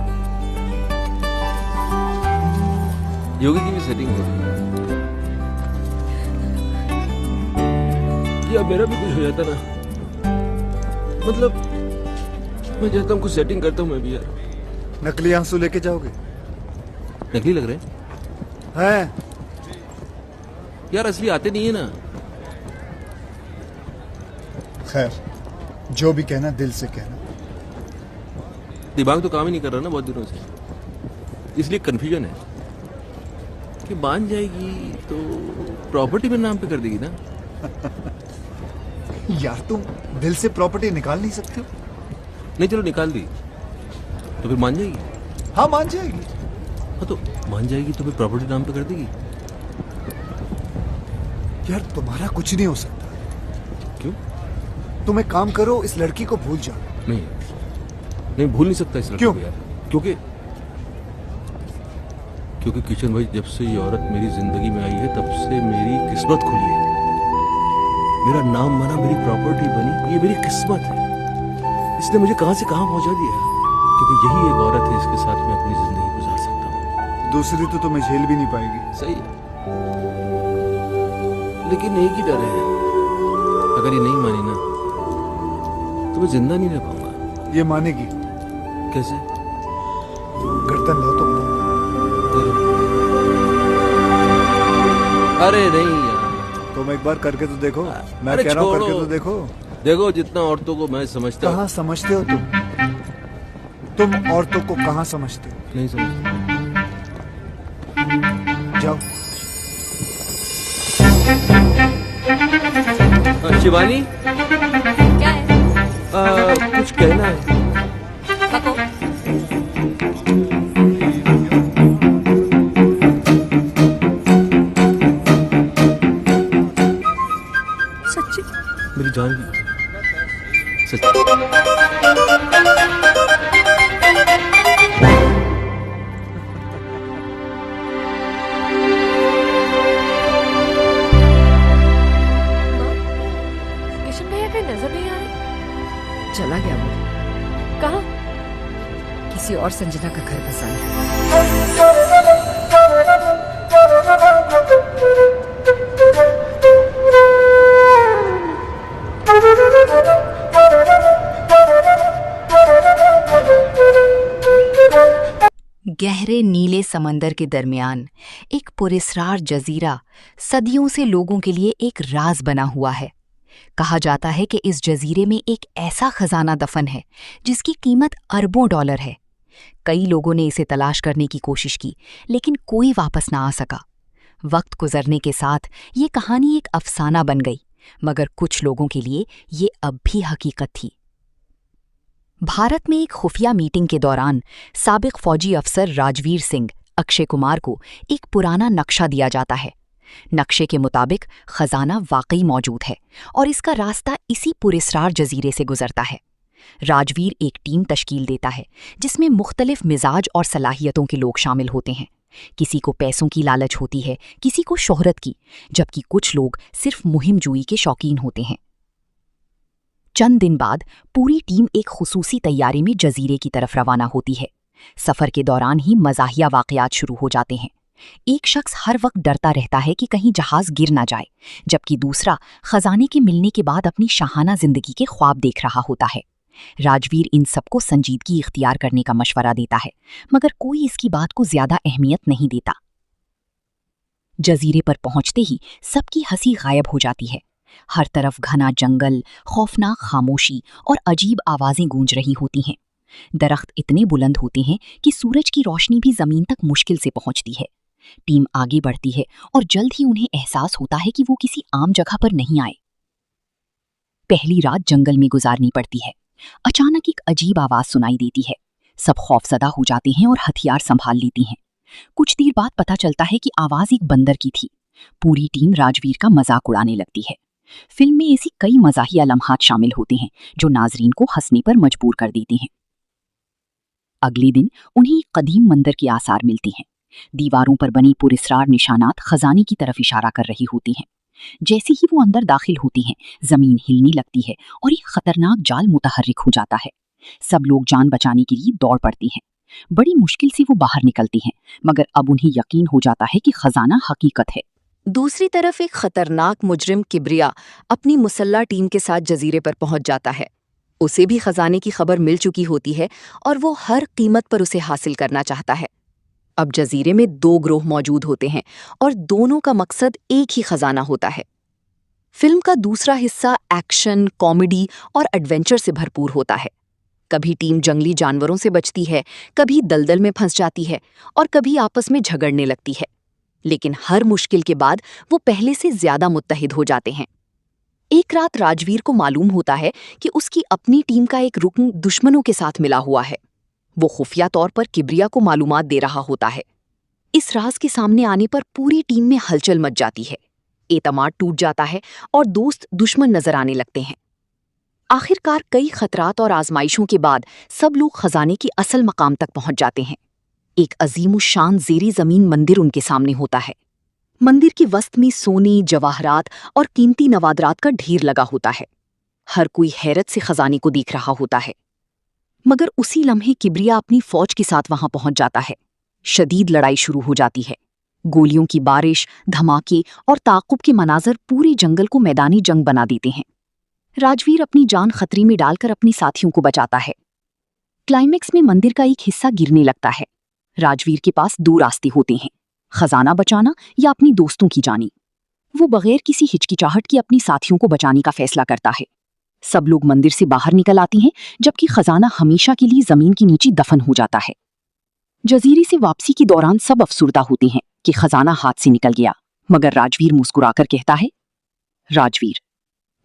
योगी की भी सेटिंग हो रही है। या मेरा भी कुछ हो जाता ना, मतलब मैं चाहता हूँ कुछ सेटिंग करता हूँ मैं भी यार। नकली आंसू लेके जाओगे? नकली लग रहे हैं यार, असली आते नहीं है ना। खैर, जो भी कहना दिल से कहना। दिमाग तो काम ही नहीं कर रहा ना बहुत दिनों से, इसलिए कंफ्यूजन है कि मान जाएगी तो प्रॉपर्टी में नाम पे कर देगी ना। यार तुम दिल से प्रॉपर्टी निकाल नहीं सकते हो? नहीं चलो निकाल दी तो फिर मान जाएगी? हाँ मान जाएगी। हाँ तो मान जाएगी तो फिर प्रॉपर्टी नाम पे कर देगी। यार तुम्हारा कुछ नहीं हो सकता। क्यों? तुम एक काम करो, इस लड़की को भूल जाओ। नहीं भूल नहीं सकता इस लड़की को यार। क्योंकि किशन भाई, जब से ये औरत मेरी जिंदगी में आई है तब से मेरी किस्मत खुली है। मेरा नाम बना, मेरी प्रॉपर्टी बनी, ये मेरी किस्मत है। इसने मुझे कहां से कहां पहुंचा दिया, क्योंकि यही एक औरत है इसके साथ मैं अपनी जिंदगी गुजार सकता हूँ। दूसरी तो तुम्हें झेल भी नहीं पाएगी। सही है, लेकिन एक ही डर है, अगर ये नहीं मानी ना तो मैं जिंदा नहीं रह पाऊंगा। ये मानेगी। कैसे? गर्दन लो तो। अरे नहीं यार, तुम एक बार करके तो देखो। मैं कह रहा हूँ करके तो देखो। देखो जितना औरतों को मैं समझता हूँ। कहाँ समझते हो तुम औरतों को कहाँ समझते हो? नहीं समझता। जाओ। शिवानी, क्या है? कुछ कहना है। सच्ची? मेरी जान भी सच्ची। किशन भैया कहीं नजर नहीं आ रहे? चला गया वो। कहाँ? किसी और संजना का घर बसाने। गहरे नीले समंदर के दरमियान एक पुरस्कार जजीरा सदियों से लोगों के लिए एक राज बना हुआ है। कहा जाता है कि इस जजीरे में एक ऐसा खजाना दफन है जिसकी कीमत अरबों डॉलर है। कई लोगों ने इसे तलाश करने की कोशिश की, लेकिन कोई वापस ना आ सका। वक्त गुजरने के साथ ये कहानी एक अफसाना बन गई, मगर कुछ लोगों के लिए ये अब भी हकीकत थी। भारत में एक खुफिया मीटिंग के दौरान साबिक फौजी अफसर राजवीर सिंह अक्षय कुमार को एक पुराना नक्शा दिया जाता है। नक्शे के मुताबिक खजाना वाकई मौजूद है और इसका रास्ता इसी पुरस्कार जजीरे से गुजरता है। राजवीर एक टीम तश्कील देता है जिसमें मुख्तलिफ मिजाज और सलाहियतों के लोग शामिल होते हैं। किसी को पैसों की लालच होती है, किसी को शोहरत की, जबकि कुछ लोग सिर्फ मुहिम जुई के शौकीन होते हैं। चंद दिन बाद पूरी टीम एक खुसूसी तैयारी में जजीरे की तरफ रवाना होती है। सफर के दौरान ही मजाहिया वाकयात शुरू हो जाते हैं। एक शख्स हर वक्त डरता रहता है कि कहीं जहाज गिर ना जाए, जबकि दूसरा खजाने के मिलने के बाद अपनी शाहाना जिंदगी के ख्वाब देख रहा होता है। राजवीर इन सबको संजीदगी इख्तियार करने का मशवरा देता है, मगर कोई इसकी बात को ज्यादा अहमियत नहीं देता। जजीरे पर पहुंचते ही सबकी हंसी गायब हो जाती है। हर तरफ घना जंगल, खौफनाक खामोशी और अजीब आवाजें गूंज रही होती हैं। दरख्त इतने बुलंद होते हैं कि सूरज की रोशनी भी जमीन तक मुश्किल से पहुंचती है। टीम आगे बढ़ती है और जल्द ही उन्हें एहसास होता है कि वो किसी आम जगह पर नहीं आए। पहली रात जंगल में गुजारनी पड़ती है। अचानक एक अजीब आवाज सुनाई देती है। सब खौफजदा हो जाते हैं और हथियार संभाल लेती हैं। कुछ देर बाद पता चलता है कि आवाज एक बंदर की थी। पूरी टीम राजवीर का मजाक उड़ाने लगती है। फिल्म में ऐसी कई मजाहिया लम्हात शामिल होते हैं जो नाजरीन को हंसने पर मजबूर कर देते हैं। अगले दिन उन्हें एक कदीम मंदिर के आसार मिलती हैं। दीवारों पर बनी पुरस्रार निशानात खजाने की तरफ इशारा कर रही होती हैं। जैसे ही वो अंदर दाखिल होती हैं, जमीन हिलने लगती है और एक खतरनाक जाल मुतहर्रिक हो जाता है। सब लोग जान बचाने के लिए दौड़ पड़ती हैं। बड़ी मुश्किल से वो बाहर निकलती हैं, मगर अब उन्हें यकीन हो जाता है कि खजाना हकीकत है। दूसरी तरफ एक खतरनाक मुजरिम किब्रिया अपनी मुसल्ला टीम के साथ जजीरे पर पहुंच जाता है। उसे भी खजाने की खबर मिल चुकी होती है और वो हर कीमत पर उसे हासिल करना चाहता है। अब जजीरे में 2 ग्रोह मौजूद होते हैं और दोनों का मकसद एक ही खजाना होता है। फिल्म का दूसरा हिस्सा एक्शन, कॉमेडी और एडवेंचर से भरपूर होता है। कभी टीम जंगली जानवरों से बचती है, कभी दलदल में फंस जाती है और कभी आपस में झगड़ने लगती है। लेकिन हर मुश्किल के बाद वो पहले से ज्यादा मुत्तहिद हो जाते हैं। एक रात राजवीर को मालूम होता है कि उसकी अपनी टीम का एक रुकन दुश्मनों के साथ मिला हुआ है। वो खुफिया तौर पर किब्रिया को मालूमात दे रहा होता है। इस राज के सामने आने पर पूरी टीम में हलचल मच जाती है। एतमाद टूट जाता है और दोस्त दुश्मन नजर आने लगते हैं। आखिरकार कई खतरात और आजमाइशों के बाद सब लोग खजाने की असल मकाम तक पहुंच जाते हैं। एक अजीमुशान ज़ेरी ज़मीन मंदिर उनके सामने होता है। मंदिर के वस्त में सोने, जवाहरात और कीमती नवादरात का ढेर लगा होता है। हर कोई हैरत से खजाने को देख रहा होता है। मगर उसी लम्हे किब्रिया अपनी फौज के साथ वहां पहुंच जाता है। शदीद लड़ाई शुरू हो जाती है। गोलियों की बारिश, धमाके और ताक़ुब के मनाजर पूरे जंगल को मैदानी जंग बना देते हैं। राजवीर अपनी जान खतरे में डालकर अपने साथियों को बचाता है। क्लाइमेक्स में मंदिर का एक हिस्सा गिरने लगता है। राजवीर के पास 2 रास्ते होते हैं, खजाना बचाना या अपनी दोस्तों की जानी। वो बगैर किसी हिचकिचाहट के अपनी साथियों को बचाने का फैसला करता है। सब लोग मंदिर से बाहर निकल आते हैं, जबकि खजाना हमेशा के लिए जमीन के नीचे दफन हो जाता है। जजीरे से वापसी के दौरान सब अफसुर्दा होते हैं कि खजाना हाथ से निकल गया, मगर राजवीर मुस्कुराकर कहता है, राजवीर,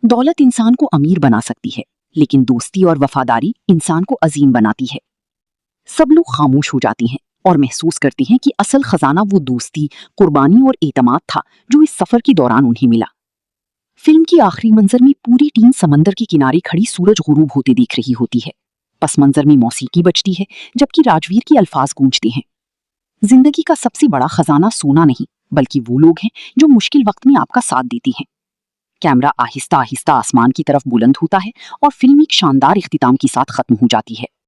दौलत इंसान को अमीर बना सकती है, लेकिन दोस्ती और वफादारी इंसान को अजीम बनाती है। सब लोग खामोश हो जाते हैं और महसूस करते हैं कि असल खजाना वो दोस्ती, कुर्बानी और एतमाद था जो इस सफर के दौरान उन्हें मिला। फिल्म की आखिरी मंजर में पूरी टीम समंदर के किनारे खड़ी सूरज गुरूब होते देख रही होती है। पस मंजर में मौसीकी बजती है, जबकि राजवीर के अल्फाज गूंजते हैं, जिंदगी का सबसे बड़ा खजाना सोना नहीं, बल्कि वो लोग हैं जो मुश्किल वक्त में आपका साथ देती हैं। कैमरा आहिस्ता आहिस्ता आसमान की तरफ बुलंद होता है और फिल्म एक शानदार इख्तिताम के साथ खत्म हो जाती है।